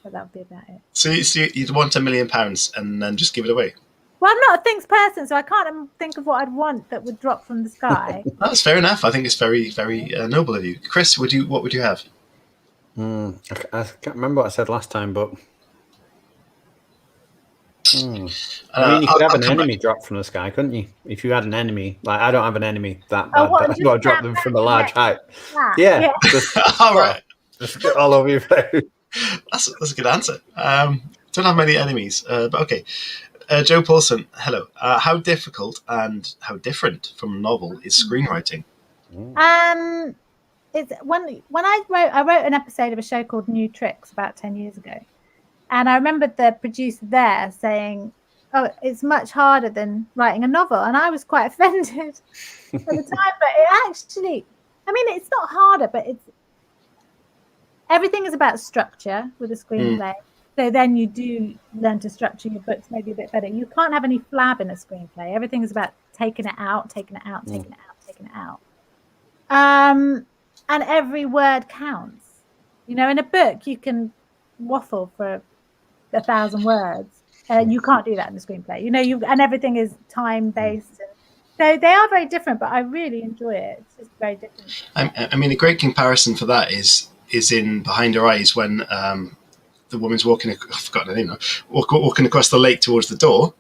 but that would be about it. So you'd want £1 million and then just give it away? Well, I'm not a things person, so I can't think of what I'd want that would drop from the sky. That's fair enough. I think it's very, very noble of you. Chris, what would you have? I can't remember what I said last time, but I mean, you could have an enemy drop from the sky, couldn't you? If you had an enemy, like I don't have an enemy that bad, but I've got to drop them from a large height. Yeah. All right. Just get all over your face. That's a good answer. Don't have many enemies, but okay. Joe Paulson, hello. How difficult and how different from a novel is screenwriting? It's when I wrote an episode of a show called New Tricks about 10 years ago. And I remember the producer there saying, "Oh, it's much harder than writing a novel." And I was quite offended at the time. But it actually, I mean, it's not harder, but everything is about structure with a screenplay. So then you do learn to structure your books maybe a bit better. You can't have any flab in a screenplay. Everything is about taking it out. And every word counts. In a book, you can waffle for 1,000 words. You can't do that in the screenplay. And everything is time-based. So they are very different, but I really enjoy it. It's just very different. I mean, a great comparison for that is in Behind Her Eyes when the woman's walking, I've forgotten her name now, walking across the lake towards the door.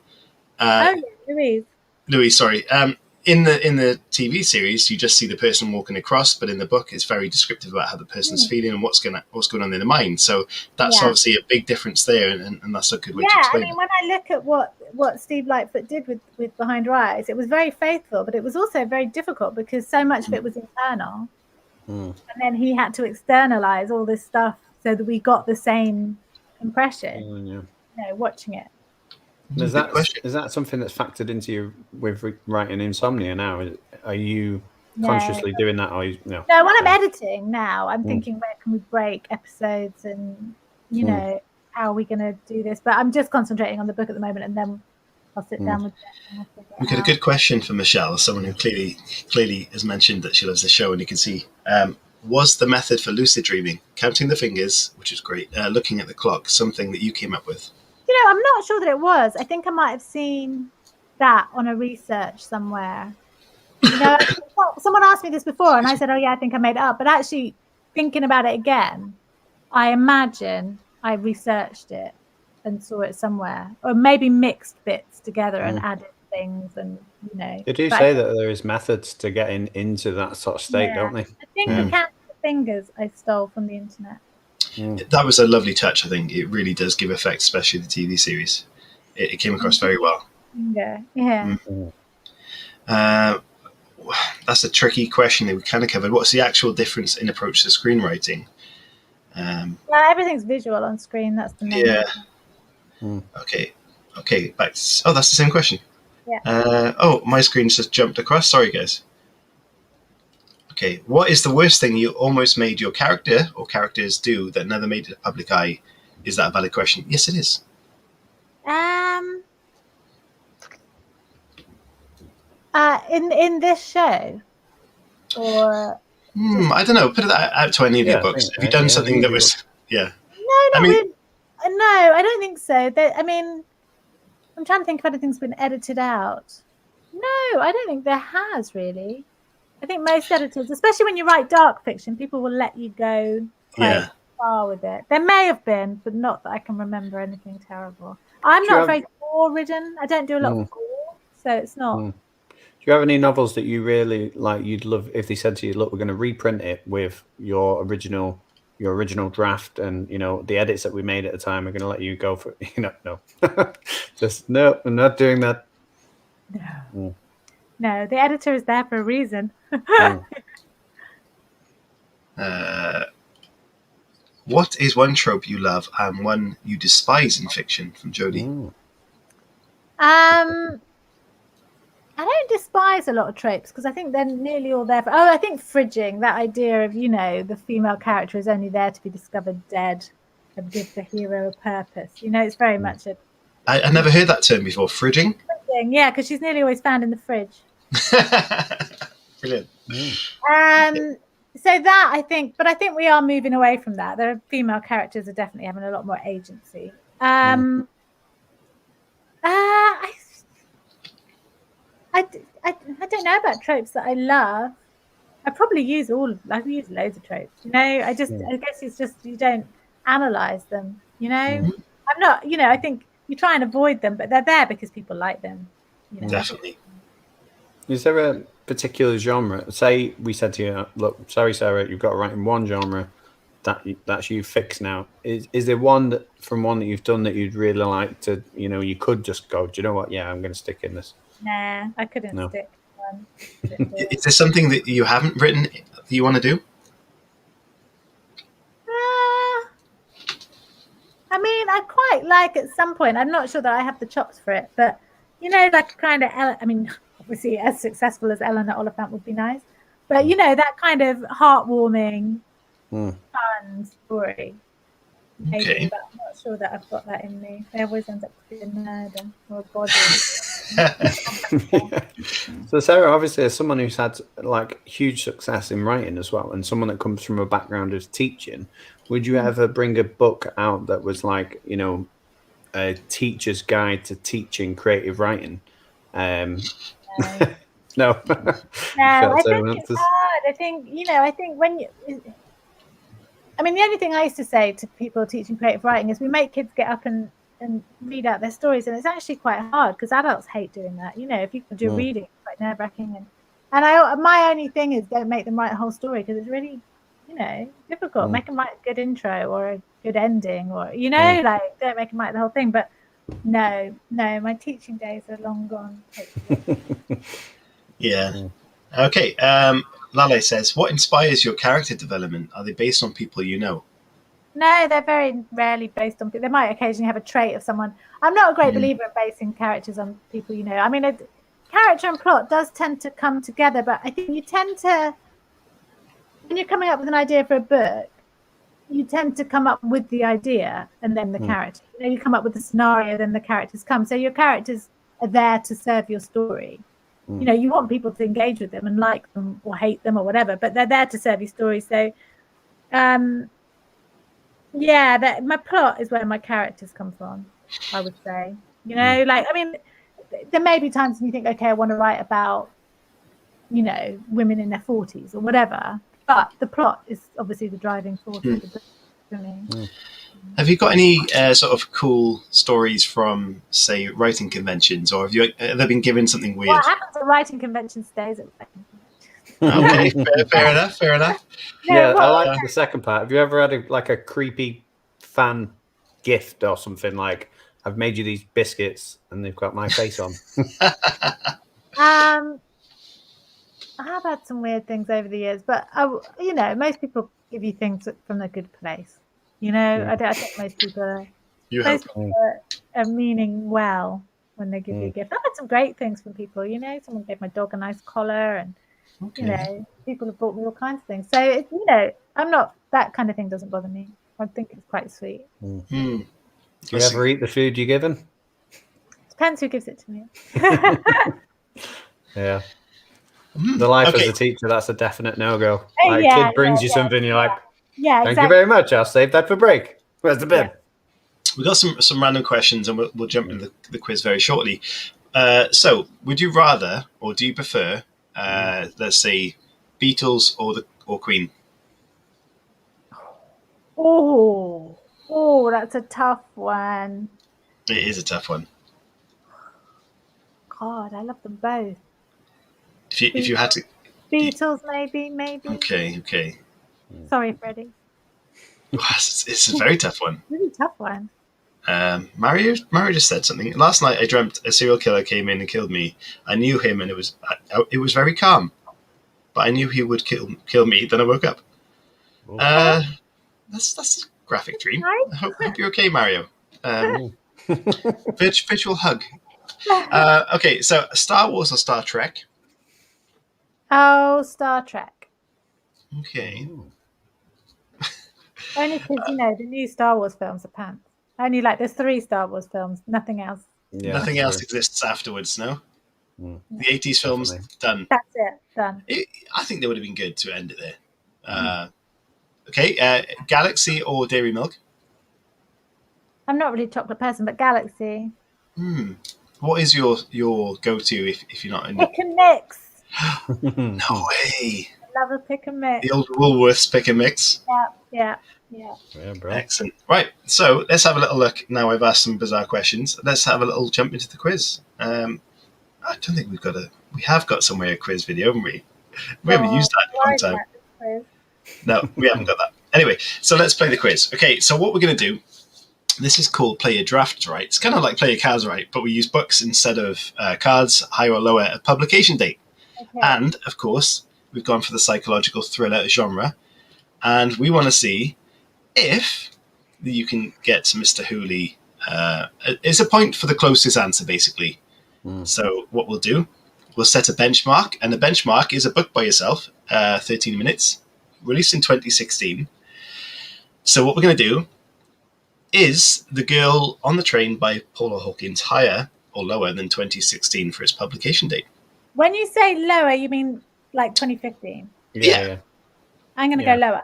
Louise. Louise, sorry. In the TV series, you just see the person walking across, but in the book, it's very descriptive about how the person's feeling and what's going on in their mind. So that's obviously a big difference there, and that's a good way to explain it. When I look at what Steve Lightfoot did with Behind Her Eyes, it was very faithful, but it was also very difficult because so much of it was internal, and then he had to externalize all this stuff so that we got the same impression. Watching it. Is that something that's factored into you with writing Insomnia now? Are you consciously doing that? Or no, when I'm editing now, I'm thinking, where can we break episodes and, how are we going to do this? But I'm just concentrating on the book at the moment, and then I'll sit down with them. We got a good question from Michelle, someone who clearly has mentioned that she loves the show, and you can see Was the method for lucid dreaming, counting the fingers, which is great, looking at the clock, something that you came up with? I'm not sure that it was. I think I might have seen that on a research somewhere. Someone asked me this before, and I said, "Oh yeah, I think I made it up." But actually, thinking about it again, I imagine I researched it and saw it somewhere, or maybe mixed bits together and added things, and They do say that there is methods to getting into that sort of state, don't they? I think the count of fingers I stole from the internet. That was a lovely touch. I think it really does give effect, especially the TV series. It came across very well. Yeah. That's a tricky question that we kind of covered. What's the actual difference in approach to screenwriting? Well, everything's visual on screen. That's the main. Yeah. Okay. Back. Oh, that's the same question. Yeah. My screen just jumped across. Sorry, guys. Okay. What is the worst thing you almost made your character or characters do that never made it a public eye? Is that a valid question? Yes, it is. In this show, or I don't know. Put it out to any of your books. Have you done something that was? Yeah. No, really. No, I don't think so. I'm trying to think if anything's been edited out. No, I don't think there has really. I think most editors, especially when you write dark fiction, people will let you go quite far with it. There may have been, but not that I can remember anything terrible. I'm not very gore-ridden. I don't do a lot of gore, so it's not. Do you have any novels that you really like? You'd love if they said to you, "Look, we're going to reprint it with your original draft, and the edits that we made at the time. We're going to let you go for no, just no, I'm not doing that." No, the editor is there for a reason. What is one trope you love and one you despise in fiction? From Jodie. I don't despise a lot of tropes because I think they're nearly all there. I think fridging, that idea of, the female character is only there to be discovered dead and give the hero a purpose. It's very much a... I never heard that term before. Fridging? Fridging, yeah, because she's nearly always found in the fridge. Brilliant. So that, I think we are moving away from that. There are female characters are definitely having a lot more agency. I don't know about tropes that I love. I probably use I've used loads of tropes. I guess it's just you don't analyze them. I'm not. I think you try and avoid them, but they're there because people like them. Definitely. Is there a particular genre? Say we said to you, "Look, sorry, Sarah, you've got to write in one genre. That's you fixed now." Is there one that you've done that you'd really like to? You could just go. Do you know what? Yeah, I'm going to stick in this. Nah, I couldn't stick one. Is there something that you haven't written that you want to do? I mean, I quite like at some point. I'm not sure that I have the chops for it, but like kind of. I mean, obviously, as successful as Eleanor Oliphant would be nice, but that kind of heartwarming, fun story. Maybe, but I'm not sure that I've got that in me. They always end up being a nerd or a body. So Sarah, obviously, as someone who's had huge success in writing as well, and someone that comes from a background of teaching, would you ever bring a book out that was a teacher's guide to teaching creative writing? No. No, I think it's hard. I think when you... I mean, the only thing I used to say to people teaching creative writing is we make kids get up and read out their stories, and it's actually quite hard because adults hate doing that. If you do reading, it's quite nerve-wracking. And my only thing is don't make them write a whole story because it's really, difficult. Make them write a good intro or a good ending, or don't make them write the whole thing. But no, my teaching days are long gone. Yeah. Okay. Lale says, what inspires your character development? Are they based on people you know? No, they're very rarely based on people. They might occasionally have a trait of someone. I'm not a great believer in basing characters on people you know. I mean, character and plot does tend to come together, but I think you tend to, when you're coming up with an idea for a book, you tend to come up with the idea and then the character. You come up with the scenario, then the characters come. So your characters are there to serve your story. You know, you want people to engage with them and like them or hate them or whatever, but they're there to serve you stories. So, yeah, my plot is where my characters come from, I would say. You know, like, I mean, there may be times when you think, okay, I want to write about, you know, women in their 40s or whatever, but the plot is obviously the driving force of the book for me. Have you got any sort of cool stories from, say, writing conventions, or have they been given something weird? What happens at writing conventions stays at writing conventions. Okay, fair enough. No, Yeah, I like the second part. Have you ever had a creepy fan gift or something, like, I've made you these biscuits and they've got my face on? I have had some weird things over the years, but you know, most people give you things from a good place. You know, I think most people are meaning well when they give you a gift. I've had some great things from people. You know, someone gave my dog a nice collar, and you know, people have bought me all kinds of things. So you know, I'm not, that kind of thing doesn't bother me. I think it's quite sweet. Do you ever eat the food you're given? Depends who gives it to me. Yeah. The life as a teacher, that's a definite no-go. Like, a kid brings you something, you're like, thank you very much, I'll save that for break. Where's the bin? We've got some random questions, and we'll jump into the quiz very shortly. So, would you rather, or do you prefer, let's say, Beatles or Queen? Oh, that's a tough one. It is a tough one. God, I love them both. If you had to, Beatles, maybe. Okay. Sorry, Freddie. It's a very tough one. Really tough one. Mario just said something. Last night I dreamt a serial killer came in and killed me. I knew him, and it was very calm, but I knew he would kill me. Then I woke up. That's a graphic dream. I hope you're okay, Mario. Virtual hug. Okay, so Star Wars or Star Trek? Oh, Star Trek. Okay. Only because, you know, the new Star Wars films are pants. Only, like, there's 3 Star Wars films, nothing else. Yeah, nothing else exists afterwards, no? The 80s films, done. That's it, done. I think they would have been good to end it there. Okay, Galaxy or Dairy Milk? I'm not really a chocolate person, but Galaxy. What is your go-to if you're not in... Pick and mix. No way. I love a pick and mix. The old Woolworths pick and mix. Yeah, bro. Excellent. Right, so let's have a little look. Now I've asked some bizarre questions. Let's have a little jump into the quiz. I don't think we have got somewhere a quiz video, haven't we? We haven't used that in a long time. No, we haven't got that. Anyway, so let's play the quiz. Okay, so what we're going to do, this is called Play Your Drafts Right. It's kind of like Play Your Cards Right, but we use books instead of cards, higher or lower at publication date. Okay. And, of course, we've gone for the psychological thriller genre, and we want to see if you can get Mr. Hooley. It's a point for the closest answer, basically. So what we'll do, we'll set a benchmark, and the benchmark is a book by yourself, 13 minutes, released in 2016. So what we're going to do is The Girl on the Train by Paula Hawkins higher or lower than 2016 for its publication date? When you say lower, you mean like 2015? Yeah. I'm going to go lower.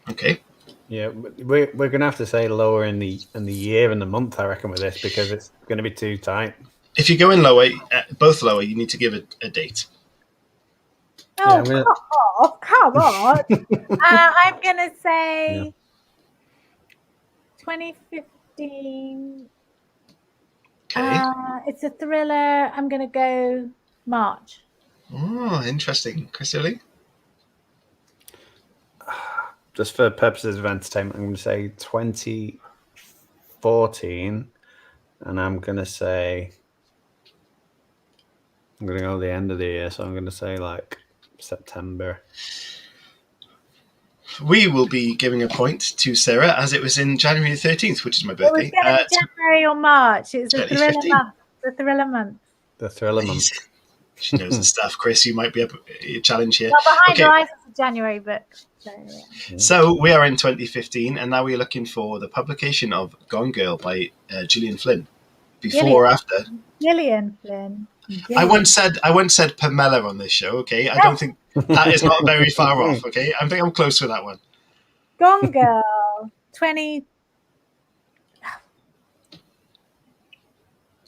Okay. Yeah, we're going to have to say lower in the year and the month, I reckon, with this, because it's going to be too tight. If you're going lower, both lower, you need to give a date. Oh, come on. I'm going to say 2015. Okay. It's a thriller. I'm going to go March. Oh, interesting. Christy? Just for purposes of entertainment, I'm going to say 2014. And I'm going to go the end of the year. So I'm going to say like September. We will be giving a point to Sarah as it was in January the 13th, which is my birthday. It was January or March. It's a thriller month. The thriller month. She knows the stuff. Chris, you might be up a challenge here. Well, Behind Your Eyes is a January book. So we are in 2015, and now we're looking for the publication of Gone Girl by Gillian Flynn. Before or after? Gillian Flynn. I once said Pamela on this show. Okay, I don't think that is not very far off. Okay, I think I'm close with that one. Gone Girl, 20.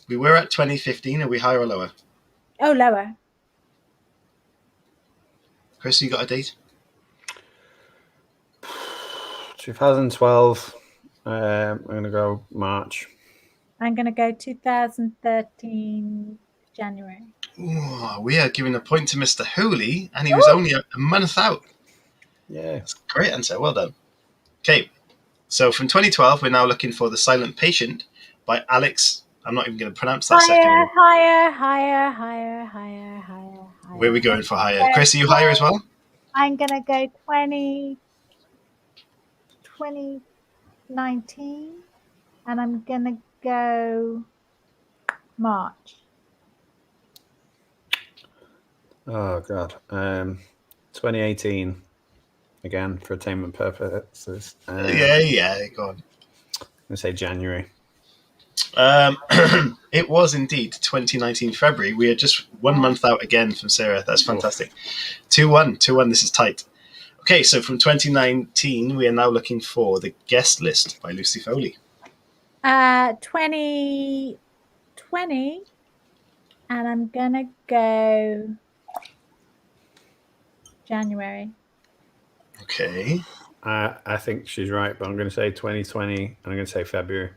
We were at 2015. Are we higher or lower? Oh, lower. Chris, you got a date? 2012. I'm going to go March. I'm going to go 2013 January. Ooh, we are giving a point to Mr. Hooley, and he was only a month out. Yeah. That's a great answer. Well done. Okay, so from 2012, we're now looking for The Silent Patient by Alex. I'm not even going to pronounce that second one. Higher. Where are we going for higher? Chris, are you higher as well? I'm going to go 2019, and I'm going to go March. Oh, God. 2018, again, for attainment purposes. Yeah, go on. I'm going to say January. It was indeed 2019 February. We are just 1 month out again from Sarah. That's fantastic. 2-1. This is tight. Okay, so from 2019, we are now looking for The Guest List by Lucy Foley. 2020, and I'm going to go January. Okay. I think she's right, but I'm going to say 2020, and I'm going to say February.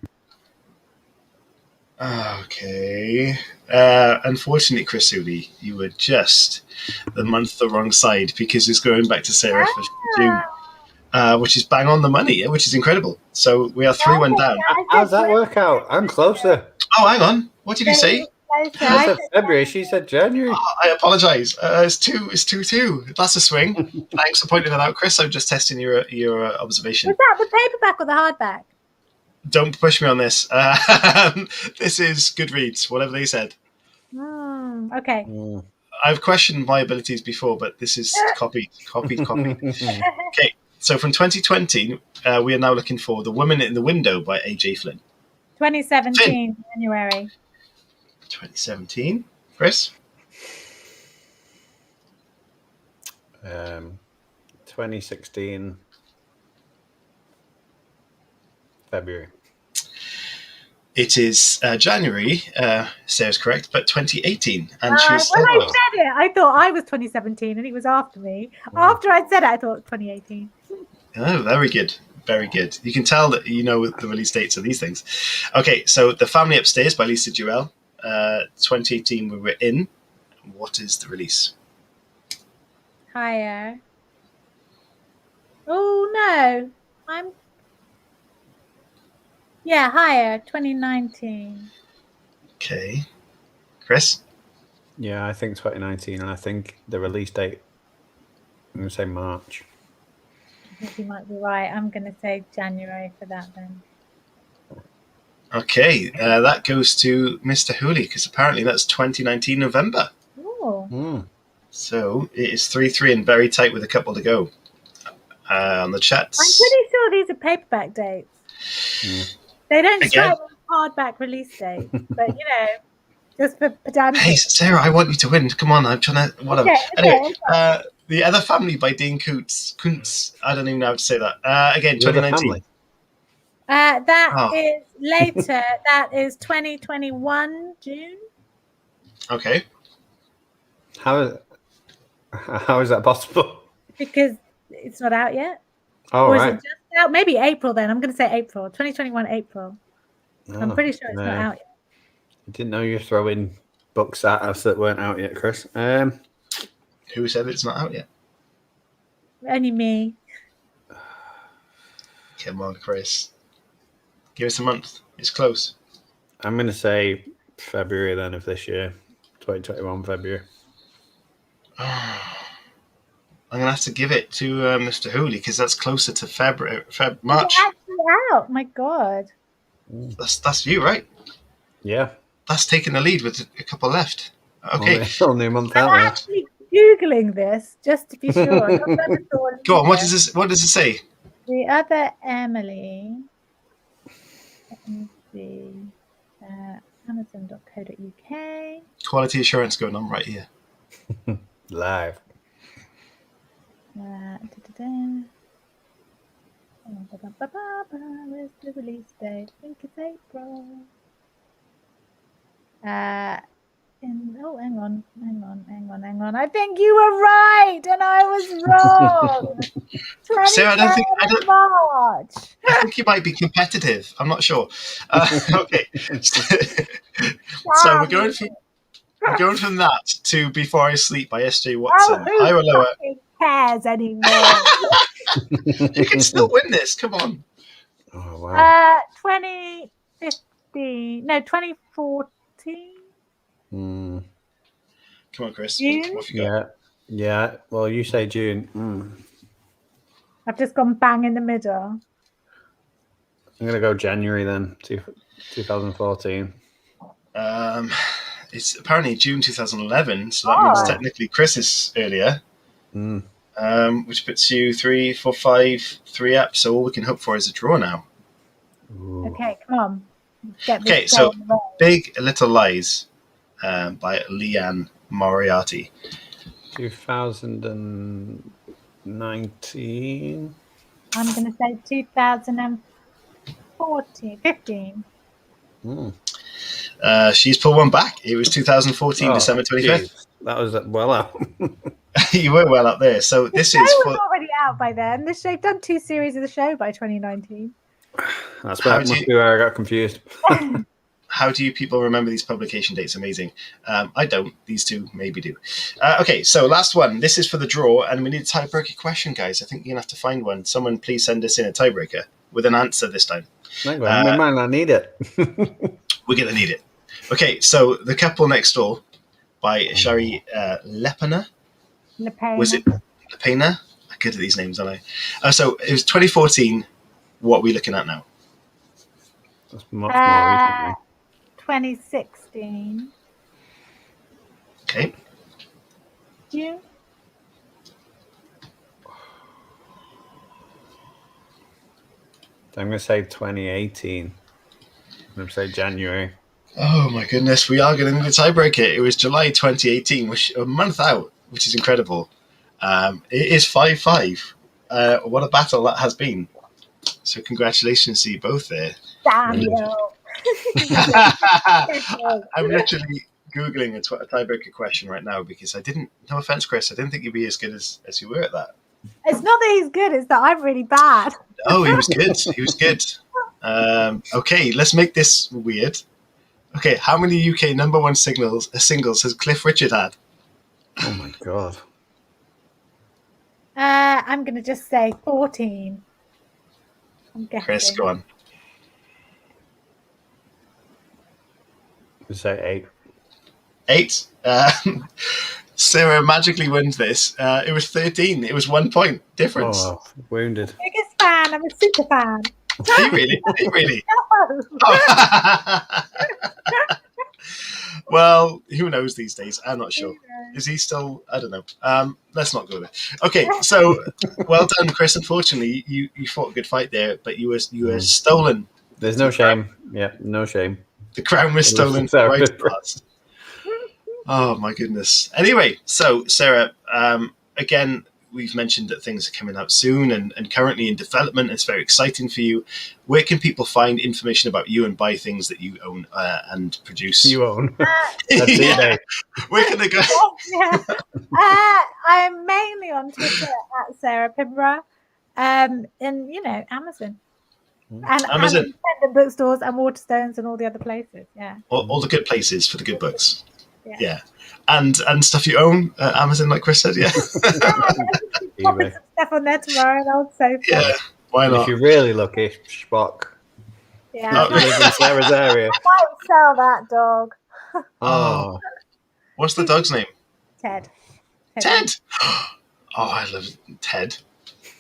Okay. Unfortunately, Chris Hooley, you were just the month the wrong side, because it's going back to Sarah for June, which is bang on the money, which is incredible. So we are 3-1 down. How's that work out? I'm closer. Oh, hang on. What did you say? I said February. She said January. Oh, I apologise. It's 2-2. That's a swing. Thanks for pointing that out, Chris. I'm just testing your observation. Was that the paperback or the hardback? Don't push me on this. This is Goodreads, whatever they said. Okay. I've questioned my abilities before, but this is copied. Okay, so from 2020, we are now looking for The Woman in the Window by A.J. Flynn. 2017, January. 2017. Chris? 2016, February. It is January. Sarah's correct, but 2018. And she was when I said it, I thought I was 2017, and he was after me. After I said it, I thought 2018. Oh, very good. Very good. You can tell that you know the release dates of these things. Okay, so The Family Upstairs by Lisa Jewell. 2018 we were in. What is the release? Higher. Oh, no. Higher. 2019. Okay. Chris? Yeah, I think 2019, and I think the release date, I'm going to say March. I think you might be right. I'm going to say January for that then. Okay, that goes to Mr. Hooley, because apparently that's 2019 November. Oh. So it is 3-3 and very tight with a couple to go. On the chats. I'm pretty sure these are paperback dates. They don't start with hardback release date, but just for pedantic. Hey, Sarah, I want you to win. Come on, I'm trying to. Whatever. Okay, anyway, The Other Family by Dean Koontz. I don't even know how to say that. Again, 2019. That is later. That is 2021 June. Okay. How is that possible? Because it's not out yet. Oh, or right. is it just out? Maybe April then. I'm going to say April. 2021 April. I'm pretty sure it's not out yet. I didn't know you were throwing books at us that weren't out yet, Chris. Who said it's not out yet? Only me. Come on, Chris. Give us a month. It's close. I'm going to say February then of this year. 2021 February. I'm going to have to give it to Mr. Hooley, because that's closer to March. It's actually out. My God. That's you, right? Yeah. That's taking the lead with a couple left. Okay. Only a month I'm out there. actually Googling this just to be sure. Go on. What does it say? The Other Emily. Let me see. Amazon.co.uk. Quality assurance going on right here. Live. Where's the release date? I think it's April. Hang on. I think you were right, and I was wrong. Sarah, I don't. March. I think you might be competitive. I'm not sure. Okay. So we're going from that to Before I Sleep by S.J. Watson. Who lower. cares anymore? You can still win this. Come on. Oh, wow. 2015. No, 2014. Mm. Come on, Chris. June? What have you got? Yeah. Well, you say June. I've just gone bang in the middle. I'm going to go January then, 2014. It's apparently June 2011, so that means technically Chris is earlier. Which puts you 3, 4, 5, 3 up. So all we can hope for is a draw now. Ooh. Okay, come on. Okay, so Big Little Lies by Leanne Moriarty. 2019. I'm going to say 15. She's pulled one back. It was 2014, December 25th. Geez. That was well out. You were well up there. So this is was already out by then. They've done 2 series of the show by 2019. Must be where I got confused. How do you people remember these publication dates? Amazing. I don't. These two maybe do. Okay, so last one. This is for the draw, and we need a tiebreaker question, guys. I think you're going to have to find one. Someone please send us in a tiebreaker with an answer this time. We might not need it. We're going to need it. Okay, so The Couple Next Door by Shari Lepena. Was it Lepena? I'm good at these names, aren't I? So it was 2014. What are we looking at now? That's much more recently. 2016. Okay. June. I'm going to say 2018. I'm going to say January. Oh my goodness, we are going to need a tiebreaker. It was July 2018, which a month out, which is incredible. It is 5-5. What a battle that has been. So congratulations to you both there. Daniel. I'm literally Googling a tiebreaker question right now because I didn't, no offense, Chris, I didn't think you'd be as good as you were at that. It's not that he's good, it's that I'm really bad. Oh, he was good. He was good. Okay, let's make this weird. Okay, how many UK number one singles has Cliff Richard had? Oh my God. I'm going to just say 14. I'm guessing. Chris, go on. Let's say 8. Sarah magically wins this. It was 13. It was 1 point difference. Oh, wounded. Biggest fan. I'm a super fan. Are you really? Are you really? No. Oh. Well, who knows these days? I'm not sure. Is he still? I don't know. Let's not go there. Okay, so well done, Chris. Unfortunately, you fought a good fight there, but you were stolen. There's no shame. Yeah, no shame. The crown was stolen right at last. Oh my goodness. Anyway, so Sarah, again, we've mentioned that things are coming out soon and currently in development. It's very exciting for you. Where can people find information about you and buy things that you own and produce? You own. Yeah. Where can they go? Yeah. I'm mainly on Twitter at Sarah Pinborough, and Amazon. And Amazon, independent bookstores and Waterstones and all the other places. Yeah. All the good places for the good books. Yeah. And stuff you own at Amazon, like Chris said, yeah. Popping some stuff on there tomorrow, and I'll say. Yeah, why not? If you're really lucky, Spock. Yeah. Lives in Sarah's area. I might sell that dog. Oh. What's the dog's name? Ted. Ted. Oh, I love Ted.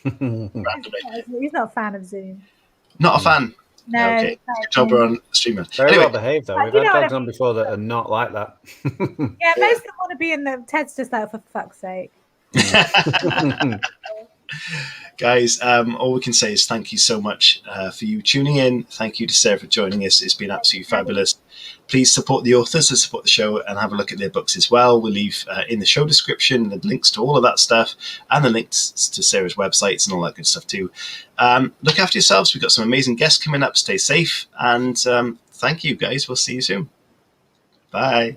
Randomly. He's not a fan of Zoom. Not a fan. No. Okay. Good job we're on streamer. Very well behaved, though. We've You had know dogs what I on before that are not like that. Yeah, most of them want to be in the Ted's just like, for fuck's sake. Guys, all we can say is thank you so much for you tuning in. Thank you to Sarah for joining us. It's been absolutely fabulous. Please support the authors and support the show and have a look at their books as well. We'll leave in the show description the links to all of that stuff and the links to Sarah's websites and all that good stuff too. Look after yourselves. We've got some amazing guests coming up. Stay safe. And thank you, guys. We'll see you soon. Bye.